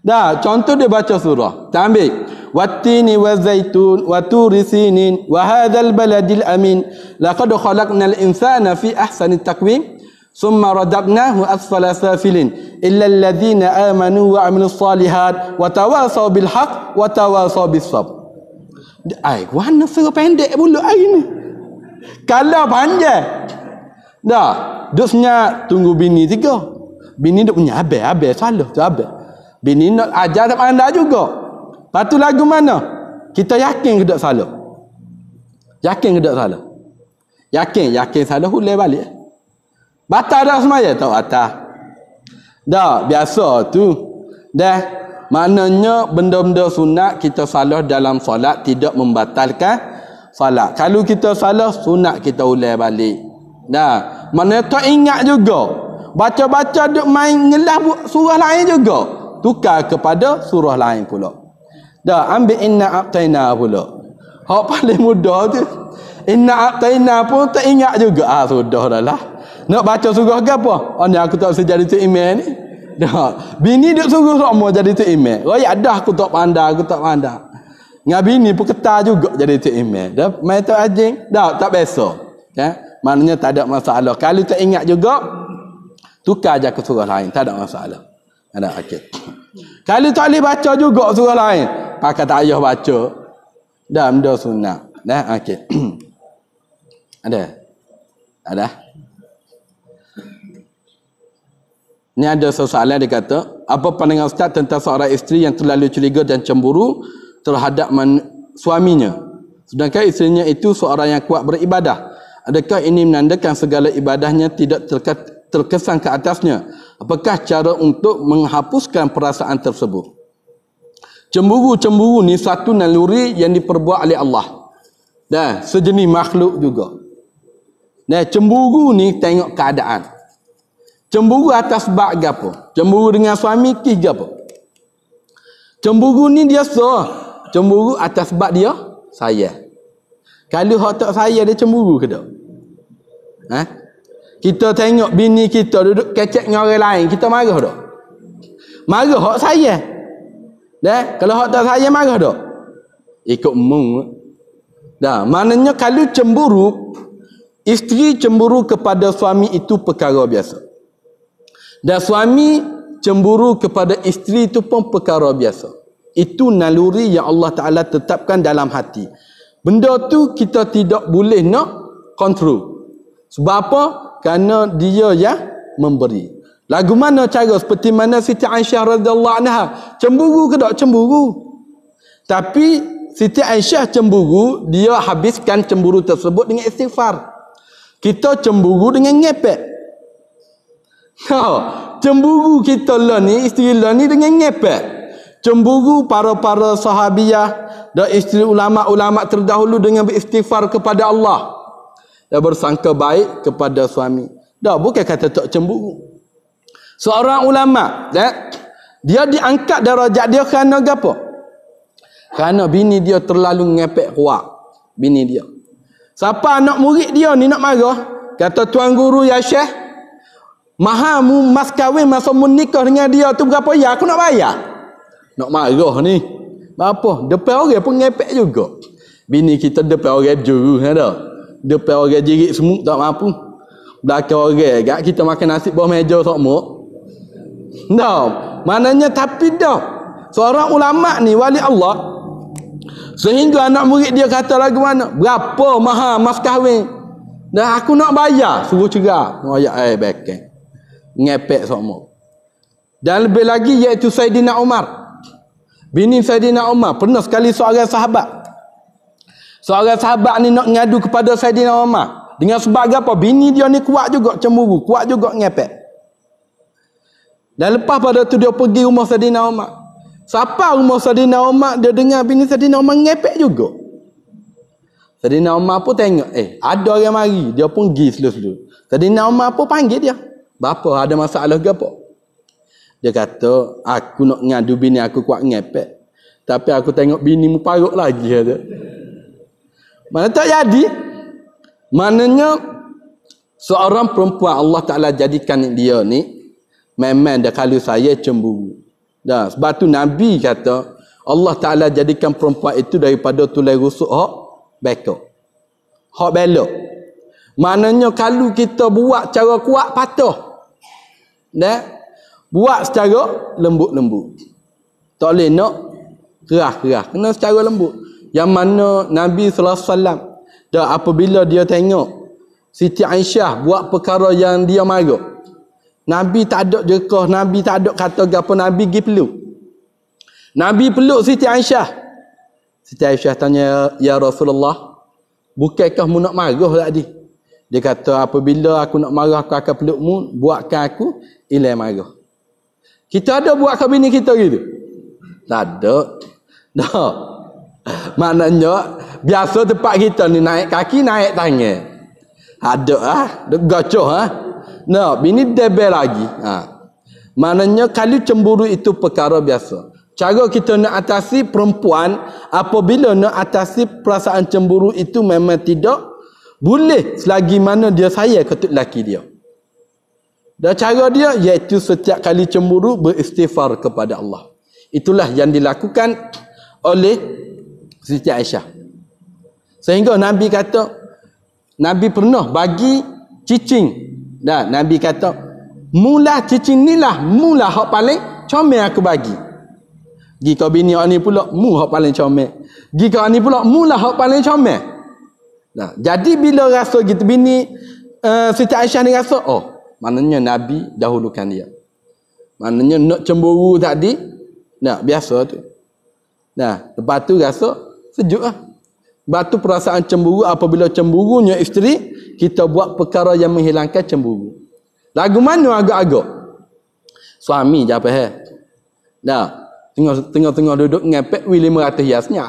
S1: Dah, contoh dia baca surah. Kita ambil. Wattini wazaitun wa turi sinin wa hadzal baladil amin laqad khalaqnal insana fi ahsani taqwim thumma radadnahu asfala safilin illa alladhina amanu wa amilus solihat wa tawasaw bil haqq wa tawasaw bis sabr. Ai, warna surah pendek pula hari ni. Kalau panjang. Dah, duk senyap tunggu bini 3. Bini duk punya habis salah tu habis. Bini nak ajar tak pandai juga. Lepas tu lagu mana? Kita yakin ke tak salah? Yakin ke tak salah? Yakin salah hulai balik. Batal dah semaya? Tak batal. Dah, biasa tu. Dah, maknanya benda-benda sunat kita salah dalam solat tidak membatalkan solat. Kalau kita salah, sunat kita ulai balik. Dah, maknanya tak ingat juga. Baca-baca duk main ngelah surah lain juga. Tukar kepada surah lain pula. Dah, ambil inna a'taina pula. Hak paling mudah tu. Inna a'taina pun tak ingat juga. Sudah dah lah. Nak baca surah ke apa? Ni aku tak bisa jadi tu imam ni. Dah. Bini duk suruh semua jadi tu imam. Royak dah aku tak pandai. Dengan bini pun ketar juga jadi tu imam. Dah, main tu anjing. Dah, tak biasa. Ya? Maknanya tak ada masalah. Kalau tak ingat juga, tukar je ke surah lain. Tak ada masalah. Ada, okey. Kalau tak boleh baca juga surah lain, pakai tak payah baca. Dah, benda sunat. Dah, okey. Ada. Ni ada soalan dia kata, apa pandangan Ustaz tentang seorang isteri yang terlalu curiga dan cemburu terhadap suaminya, sedangkan isterinya itu seorang yang kuat beribadah? Adakah ini menandakan segala ibadahnya tidak terkesan ke atasnya? Apakah cara untuk menghapuskan perasaan tersebut? Cemburu ni satu naluri yang diperbuat oleh Allah. Dan sejenis makhluk juga. Dan cemburu ni tengok keadaan. Cemburu atas sebab apa? Cemburu dengan suami ke apa? Cemburu ni dia cemburu atas sebab dia sayang. Kalau hak tak sayang dia cemburu ke tak? Kita tengok bini kita duduk kecek dengan orang lain, kita marah tak? Marah hak sayang. Dah, kalau hak tak sayang marah tak? Ikut mung. Dah, maknanya kalau cemburu, isteri cemburu kepada suami itu perkara biasa. Dan suami cemburu kepada isteri itu pun perkara biasa. Itu naluri yang Allah Ta'ala tetapkan dalam hati. Benda tu kita tidak boleh nak kontrol. Sebab apa? Kerana dia yang memberi. Lagu mana cara? Seperti mana Siti Aisyah radhiyallahu anha. Cemburu ke tak? Cemburu. Tapi Siti Aisyah cemburu, dia habiskan cemburu tersebut dengan istighfar. Kita cemburu dengan ngepek. Cemburu kita lah ni, isteri lah ni dengan ngepek. Cemburu para-para sahabiah dan isteri ulama-ulama terdahulu dengan beristighfar kepada Allah. Dan bersangka baik kepada suami. Dah, bukan kata tak cemburu. Seorang ulama, dia diangkat darjat dia kerana apa? Kerana bini dia terlalu ngepek kuat. Bini dia. Siapa anak murid dia ni nak marah? Kata tuan guru ya Syekh, Mahamu mas kahwin masa mu nikah dengan dia tu berapa ya? Aku nak bayar. Nak marah ni. Apa? Depan orang pun ngepek juga. Bini kita depan orang juru ada. Depan orang jerit semut tak mampu. Belakang orang agak kita makan nasi bawah meja sokmo. Dah. Maknanya tapi dah. Seorang ulama ni wali Allah. Sehingga anak murid dia kata lagu mana? Berapa mahal mas kahwin? Dah aku nak bayar. Suruh cerak. Ayat bekeng. Ngepek sokmo. Dan lebih lagi iaitu Saidina Umar. Bini Saidina Umar. Pernah sekali seorang sahabat. Seorang sahabat ni nak ngadu kepada Saidina Umar. Dengan sebab apa? Bini dia ni kuat juga cemburu. Kuat juga ngepek. Dan lepas pada tu dia pergi rumah Saidina Umar. Siapa rumah Saidina Umar, dia dengar bini Saidina Umar ngepek juga. Saidina Umar pun tengok. Ada orang mari. Dia pun pergi slow-slow. Saidina Umar pun panggil dia. Bapa ada masalah ke apa? Dia kata, aku nak ngadu bini aku kuat ngepek. Tapi aku tengok bini mu paruk lagi. Kata. Mana tak jadi? Maknanya, seorang perempuan Allah Ta'ala jadikan dia ni, memang dia kalau saya cemburu. Dah, sebab tu Nabi kata, Allah Ta'ala jadikan perempuan itu daripada tulai rusuk hak bekok. Hak belok. Maknanya kalau kita buat cara kuat patah. Dah, buat secara lembut-lembut. Tak boleh nak kerah-kerah. Kena secara lembut. Yang mana Nabi sallallahu alaihi wasallam dah apabila dia tengok Siti Aisyah buat perkara yang dia marah. Nabi tak ada jekah, Nabi tak ada kata apa, Nabi pergi peluk. Nabi peluk Siti Aisyah. Siti Aisyah tanya, "Ya Rasulullah, bukankah mu nak marah tadi?" Dia kata, apabila aku nak marah, aku akan pelukmu, buatkan aku hilang marah. Kita ada buat ke bini kita gitu? Tak ada. Dah. Maknanya, biasa tempat kita ni naik kaki, naik tangan. Ada gacoh Nah, bini debel lagi. Maknanya, kalau cemburu itu perkara biasa. Cara kita nak atasi perempuan, apabila nak atasi perasaan cemburu itu memang tidak boleh selagi mana dia sayang kepada lelaki dia. Dan cara dia iaitu setiap kali cemburu beristighfar kepada Allah. Itulah yang dilakukan oleh Siti Aisyah. Sehingga Nabi kata, Nabi pernah bagi cicing. Dan Nabi kata, mula cicing ni lah, mula hak paling comel aku bagi. Jika bini hak ni pula, mu hak paling comel. Jika hak ni pula, mula hak paling comel. Nah, jadi bila rasa gitu bini Siti Aisyah ni rasa, maknanya Nabi dahulukan dia. Maknanya nak cemburu tadi, nah biasa tu. Nah, lepas tu rasa sejuk lah. Lepas tu perasaan cemburu, apabila cemburunya isteri, kita buat perkara yang menghilangkan cemburu. Lagu mana agak-agak? Suami je apa Nah, tengah-tengah duduk ngepek, wili 500 hiasnya.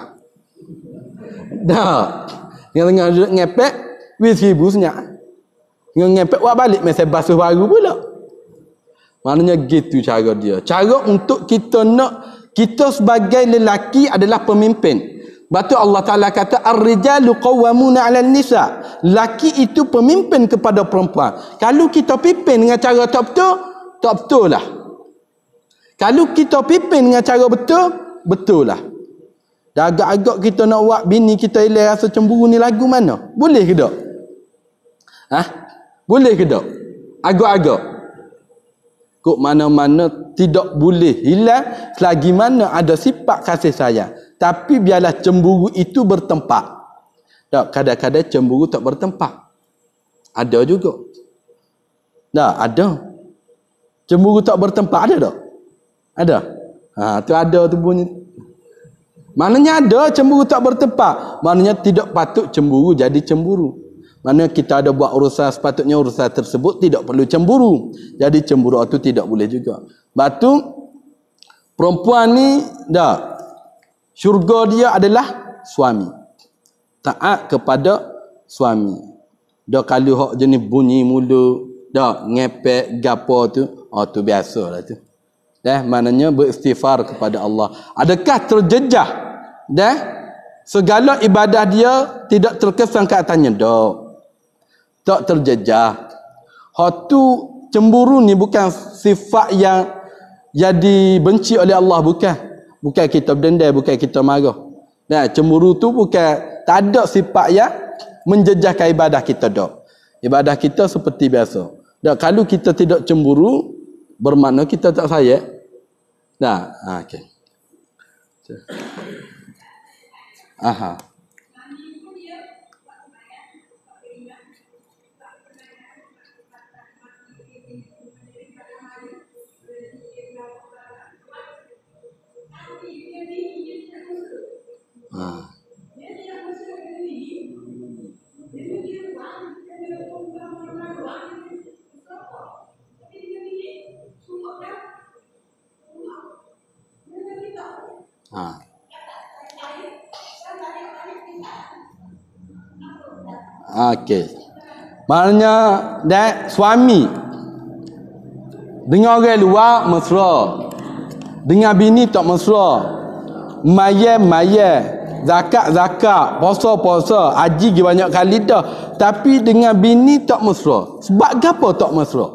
S1: Dah. Tengah-tengah duduk ngepek, wili 1000 senyak. Tengah ngepek, buat balik, mesej basuh baru pula. Maknanya gitu cara dia. Cara untuk kita nak, kita sebagai lelaki adalah pemimpin. Batu Allah Ta'ala kata, Ar-rijalu qawwamuna 'alan nisa. Laki itu pemimpin kepada perempuan. Kalau kita pimpin dengan cara tak betul, tak betul lah. Kalau kita pimpin dengan cara betul, betul lah. Dan agak-agak kita nak buat bini kita hilang rasa cemburu ni lagu mana? Boleh ke tak? Boleh ke tak? Agak-agak. Kok mana-mana tidak boleh hilang selagi mana ada sifat kasih sayang. Tapi biarlah cemburu itu bertempat. Tak, kadang-kadang cemburu tak bertempat. Ada juga. Tak, ada. Cemburu tak bertempat ada tak? Ada. Tu ada tu bunyi. Maknanya ada cemburu tak bertempat. Maknanya tidak patut cemburu jadi cemburu. Maknanya kita ada buat urusan, sepatutnya urusan tersebut tidak perlu cemburu. Jadi cemburu itu tidak boleh juga. Batu perempuan ni dah syurga dia adalah suami. Taat kepada suami. Dah kalau hak jenis bunyi mulut, dah ngepek gapo tu, tu biasalah tu. Dah maknanya beristighfar kepada Allah. Adakah terjejah dah segala ibadah dia tidak terkesan ke atasnya? Tak terjejah. Hak tu cemburu ni bukan sifat yang jadi benci oleh Allah, bukan kita berdendam, bukan kita marah. Nah, cemburu tu bukan, tak ada sifat yang menjejaskan ibadah kita dak. Ibadah kita seperti biasa. Dak, kalau kita tidak cemburu bermakna kita tak sayang. Nah, okey. Aha. Okey. Maknanya suami dengan orang luar mesra, dengan bini tak mesra, mayat, zakat, puasa, haji banyak kali dah, tapi dengan bini tak mesra. Sebab apa tak mesra?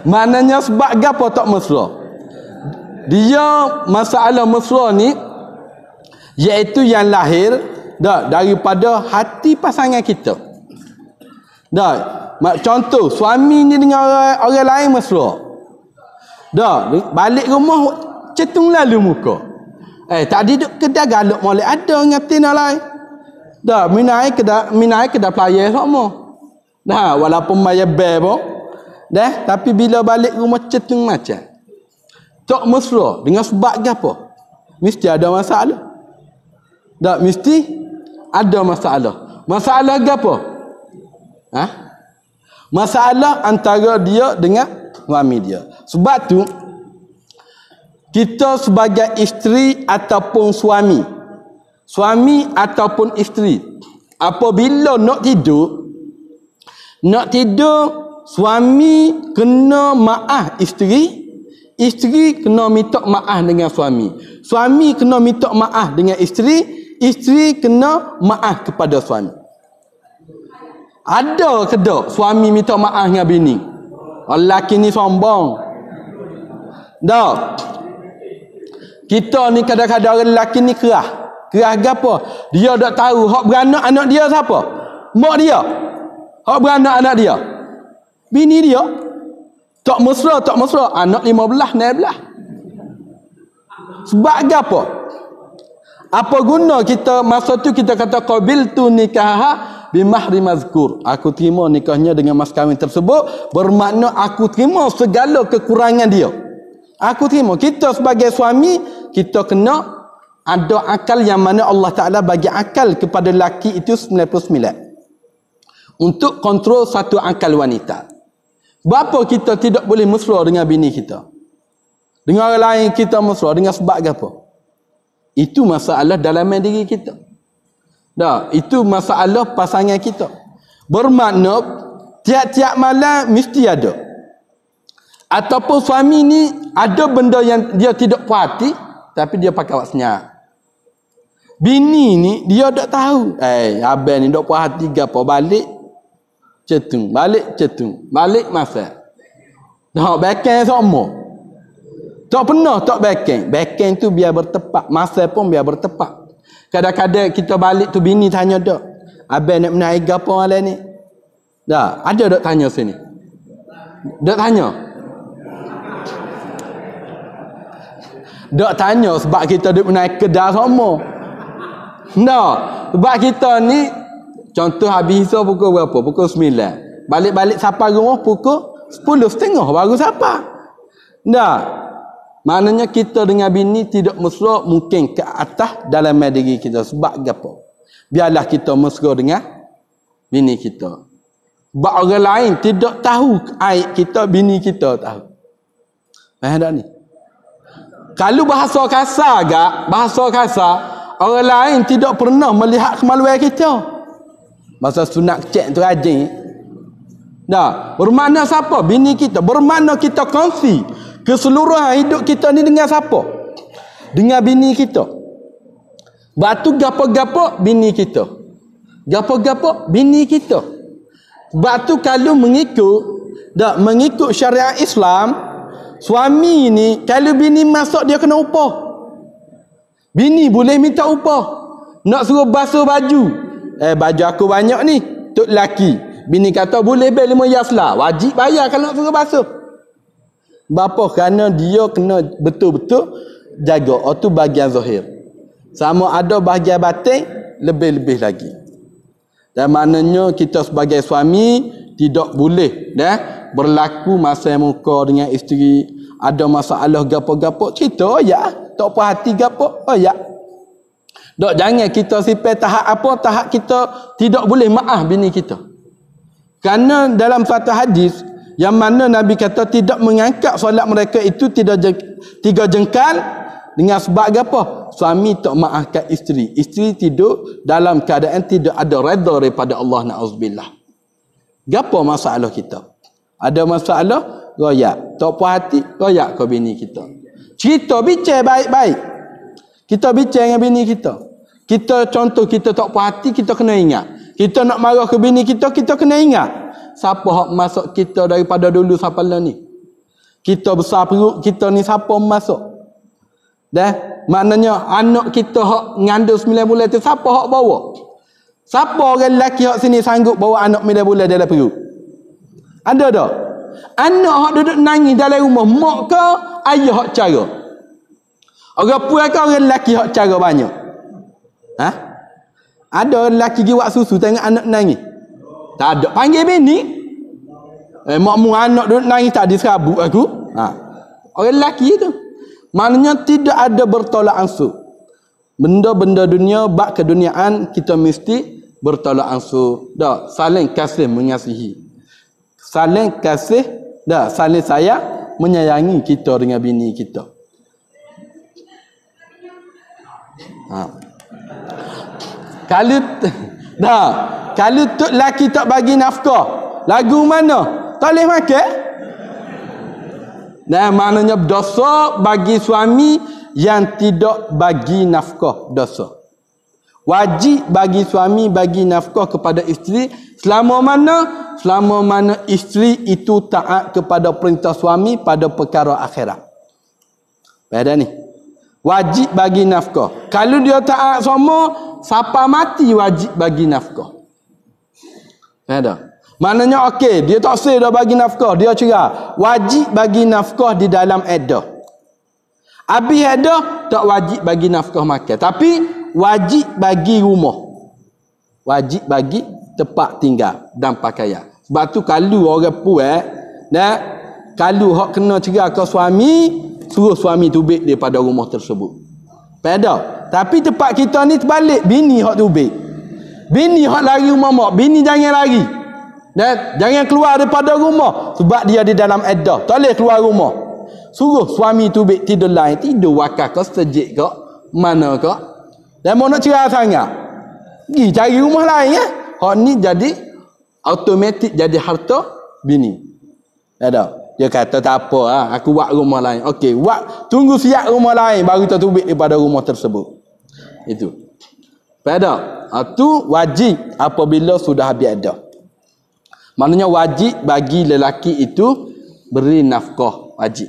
S1: Maknanya sebab apa tak mesra? Dia masalah mesra ni iaitu yang lahir daripada hati pasangan kita. Contoh, suami ni dengan orang lain mesra. Balik rumah cetung lalu muka. Tadi duk kedai galak molek ada ngatin lain. Minai kedai pelaya sama. Walaupun bayar ber pun. Tapi bila balik rumah cetung macam. Tak mesra dengan sebab apa? Mesti ada masalah. Mesti ada masalah. Masalah apa? Masalah antara dia dengan suami dia. Sebab tu kita sebagai isteri ataupun suami ataupun isteri, apabila nak tidur, suami kena maaf isteri kena minta maaf dengan suami kena minta maaf dengan isteri kena maaf kepada suami. Ada ke tak suami minta maaf dengan bini? Lelaki ni sombong. Kita ni kadang-kadang lelaki ni kerah apa? Dia tak tahu hak beranak anak dia siapa? Mak dia. Hak beranak anak dia, bini dia. Tak mesra, anak 15, 16. Sebab apa? Apa guna kita masa tu kita kata qabiltu nikaha bimahri mazkur. Aku terima nikahnya dengan mas kahwin tersebut, bermakna aku terima segala kekurangan dia. Aku terima. Kita sebagai suami, kita kena ada akal yang mana Allah Ta'ala bagi akal kepada lelaki itu 99 untuk kontrol satu akal wanita. Bapa kita tidak boleh mesra dengan bini kita, dengan orang lain kita mesra dengan sebab apa? Itu masalah dalam diri kita. Itu masalah pasangan kita. Bermakna tiap-tiap malam mesti ada. Ataupun suami ni ada benda yang dia tidak puas hati, tapi dia pakai awak senyap. Bini ni dia tak tahu. Abang ni tak puas hati gapo, balik balik masa. Backing sama. Tak pernah tak backing tu biar bertepat, masa pun biar bertepat. Kadang-kadang kita balik tu bini tanya dak, abang nak menaik gapo malam ni? Ada dak tanya sini? Dak tanya. Dak tanya sebab kita duk menaik kedai sama. Sebab kita ni contoh habis isya pukul berapa? Pukul 9. Balik-balik sampai rumah pukul 10.30 baru sampai. Maknanya kita dengan bini tidak mesra mungkin ke atas dalam diri kita. Sebab apa? Biarlah kita mesra dengan bini kita. Sebab orang lain tidak tahu aib kita, bini kita tahu. Faham tak ni? Kalau bahasa kasar, orang lain tidak pernah melihat kemaluan kita. Masa sunat cek tu rajin. Bermakna siapa? Bini kita. Bermakna kita kongsi keseluruhan hidup kita ni dengan siapa? Dengan bini kita. Batu gapo-gapo bini kita. Gapo-gapo bini kita. Sebab tu kalau mengikut syariat Islam, suami ni kalau bini masuk dia kena upah. Bini boleh minta upah. Nak suruh basuh baju. Baju aku banyak ni. Tok laki. Bini kata boleh bayar 5 yaslah. Wajib bayar kalau nak suruh basuh. Bapa kerana dia kena betul-betul jaga. Itu bahagian zahir. Sama ada bahagian batin lebih-lebih lagi. Dan maknanya kita sebagai suami tidak boleh berlaku masa muka dengan isteri. Ada masalah gapo-gapo cerita ya. Tak puas hati gapo ya. Dok jangan kita simpan tahap kita tidak boleh maaf bini kita. Kerana dalam satu hadis yang mana Nabi kata tidak mengangkat solat mereka itu tiga jengkal dengan sebab apa? Suami tak maafkan isteri. Isteri tidur dalam keadaan tidak ada redha daripada Allah, na'udzubillah. Gapo masalah kita? Ada masalah, royak. Tak puas hati, royak ke bini kita. Cerita bincang baik-baik. Kita bincang dengan bini kita. Kita contoh kita tak puas hati, kita kena ingat. Kita nak marah ke bini kita, kita kena ingat. Siapa hak masuk kita daripada dulu sampai lah ni? Kita besar perut kita ni siapa masuk? Maknanya anak kita hak ngandung 9 bulan tu siapa hak bawa? Siapa orang lelaki hak sini sanggup bawa anak 9 bulan dalam perut? Ada tak? Anak hak duduk nangis dalam rumah, mak ke ayah hak cara? Orang puan ke orang lelaki hak cara banyak? Ada orang lelaki pergi buat susu tengok anak nangis? Tak ada. Panggil bini. Makmu anak duduk nangis tak diserabut aku. Orang lelaki tu. Maknanya tidak ada bertolak ansur. Benda-benda dunia, bak keduniaan, kita mesti bertolak ansur. Dah, saling kasih mengasihi. Saling kasih, dah, saling sayang, menyayangi kita dengan bini kita. Kalau tok laki tak bagi nafkah, lagu mana? Tak boleh makan. Dan maknanya dosa bagi suami yang tidak bagi nafkah, dosa. Wajib bagi suami bagi nafkah kepada isteri selama mana isteri itu taat kepada perintah suami pada perkara akhirat. Pada ni. Wajib bagi nafkah. Kalau dia taat sama, siapa mati wajib bagi nafkah. Ada. Maknanya okey, dia tak sah dah bagi nafkah, dia cerai. Wajib bagi nafkah di dalam iddah. Habis iddah tak wajib bagi nafkah makan, tapi wajib bagi rumah. Wajib bagi tempat tinggal dan pakaian. Sebab tu kalau orang puas, kalau hak kena cerai ke suami, suruh suami tubik daripada rumah tersebut. Pada. Tapi tempat kita ni terbalik, bini hak tubik. Bini hak lari rumah mak, bini jangan lari. Jangan keluar daripada rumah sebab dia di dalam iddah. Tak boleh keluar rumah. Suruh suami tubik tidur lain, tidur wakar ke sejik ke mana ke. Dan mau nak cerai sangat, pergi cari rumah lain ya. Hak ni jadi automatik jadi harta bini. Ada. Dia kata tak apa aku buat rumah lain. Okey, tunggu siap rumah lain baru kita tubik daripada rumah tersebut. Itu. Pada. Itu wajib apabila sudah habis iddah. Maknanya wajib bagi lelaki itu beri nafkah, wajib.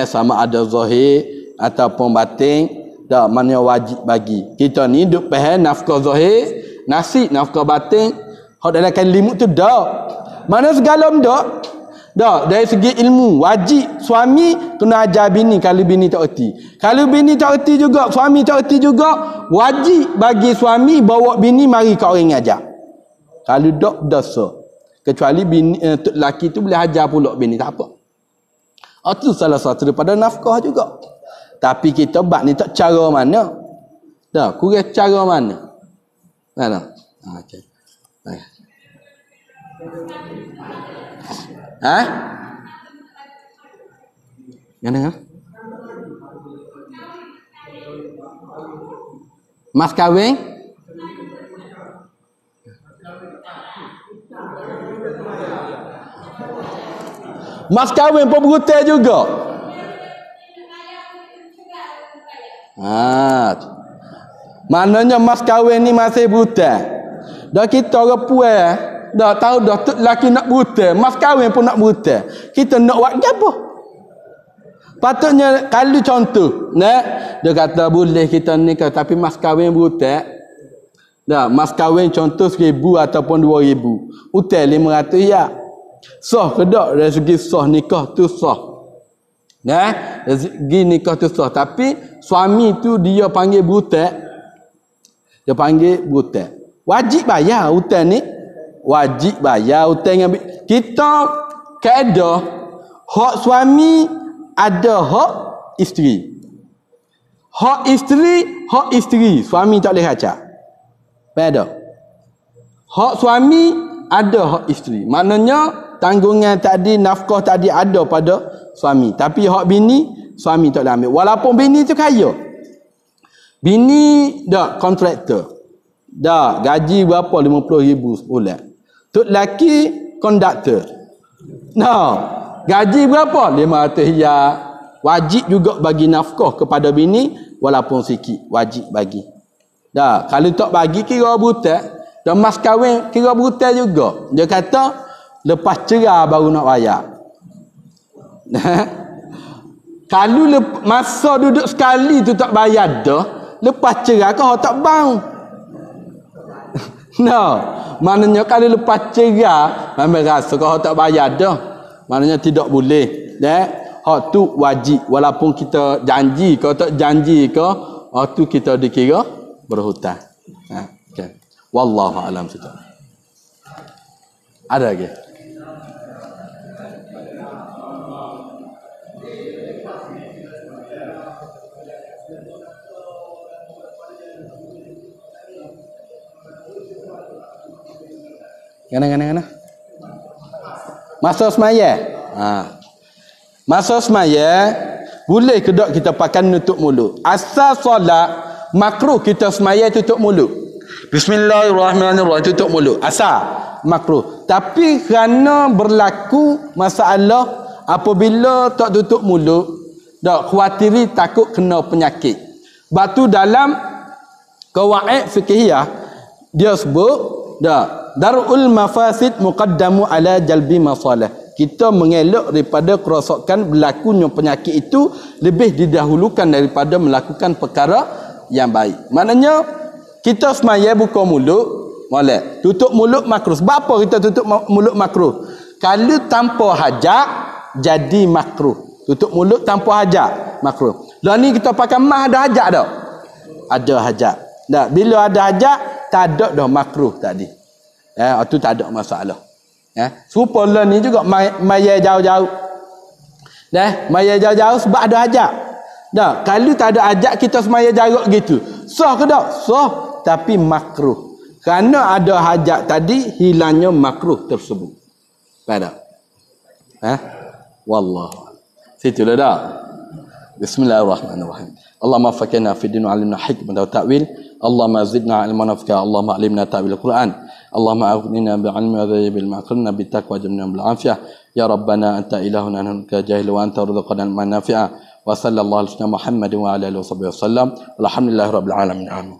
S1: Sama ada zahir ataupun batin, dah maknanya wajib bagi. Kita ni duk faham nafkah zahir, nasi nafkah batin, hak dalam kalimut tu dah. Mana segala dak? Dah, dari segi ilmu wajib suami kena ajar bini kalau bini tak erti. Kalau bini tak erti juga, suami tak erti juga, wajib bagi suami bawa bini mari kat orang ajar. Kalau dak dosa. Kecuali bini lelaki tu boleh ajar pula bini, tak apa. Itu salah satu daripada nafkah juga. Tapi kita bab ni tak cara mana? Dah, kurang cara mana? Mana? Okey. Mana? Mas kahwin? Mas kahwin pun berhutang juga. Maknanya mas kahwin ni masih berhutang. Dah kita orang puan, dah tahu dah tu laki nak berhutang, mas kahwin pun nak berhutang. Kita nak buat apa? Patutnya kalau contoh, dia kata boleh kita nikah tapi mas kahwin berhutang. Dah, mas kahwin contoh 1,000 ataupun 2,000. Hutang 500 ya. Sah ke tak dari segi sah nikah tu sah. Dari segi nikah tu sah, tapi suami tu dia panggil berhutang. Dia panggil berhutang. Wajib bayar hutang ni. Wajib bayar hutang yang kita kaedah hak suami ada hak isteri. Hak isteri, suami tak boleh kacak. Pada hak suami ada hak isteri. Maknanya tanggungan tadi, nafkah tadi ada pada suami. Tapi hak bini, suami tak boleh ambil. Walaupun bini tu kaya. Bini dah kontraktor. Dah gaji berapa? 50,000 sebulan. Tok laki konduktor. Gaji berapa? 500 ya. Wajib juga bagi nafkah kepada bini walaupun sikit. Wajib bagi. Dah, kalau tak bagi kira berhutang. Dan mas kahwin kira berhutang juga. Dia kata lepas cerai baru nak bayar. Kalau masa duduk sekali tu tak bayar dah, lepas cerai kau tak bang. Maknanya kalau lepas cerai memang rasa kau tak bayar dah. Maknanya tidak boleh. Hak tu wajib walaupun kita janji kau tak janji kau, hak tu kita dikira berhutang. Okay. Wallahu a'lam bishawab. Ada lagi? Kana. Masa semaya. Masa semaya boleh ke tak kita pakai nutup mulut? Asal solat makruh kita semaya tutup mulut. Bismillahirrahmanirrahim tutup mulut. Asal makruh. Tapi kerana berlaku masalah apabila tak tutup mulut, dak khawatiri takut kena penyakit. Batu dalam qawaid fiqhiyah dia sebut dak darul mafasid muqaddamu ala jalbi masalah. Kita mengelak daripada kerosakan berlakunya penyakit itu lebih didahulukan daripada melakukan perkara yang baik. Maknanya kita semaya buka mulut boleh, tutup mulut makruh. Sebab apa kita tutup mulut makruh? Kalau tanpa hajat jadi makruh. Tutup mulut tanpa hajat makruh. Lah ni kita pakai mah ada hajat tak? Ada hajat. Dah, bila ada hajat tak ada dah makruh tadi. Itu tak ada masalah. Serupa lah ni juga maya jauh-jauh. Maya jauh-jauh sebab ada hajat. Dah, kalau tak ada hajat kita semaya jarak gitu. Sah ke tak? Sah, tapi makruh. Kerana ada hajat tadi hilangnya makruh tersebut. Pada. Wallah. Situlah dah. Bismillahirrahmanirrahim. Allahumma fakina fi din wa alimna hikmah wa ta'wil. Allahumma zidna ilman nafi'a. Allahumma alimna ta'wil al-Quran. اللهم أغننا بعلم وذيب المعقلنا بالتقوى جمنا بالعافية يا ربنا أنت إلهنا نحن جاهل وأنت رزقنا المنافع وصلى الله على محمد وعلى آله وصحبه وسلم والحمد لله رب العالمين آمين.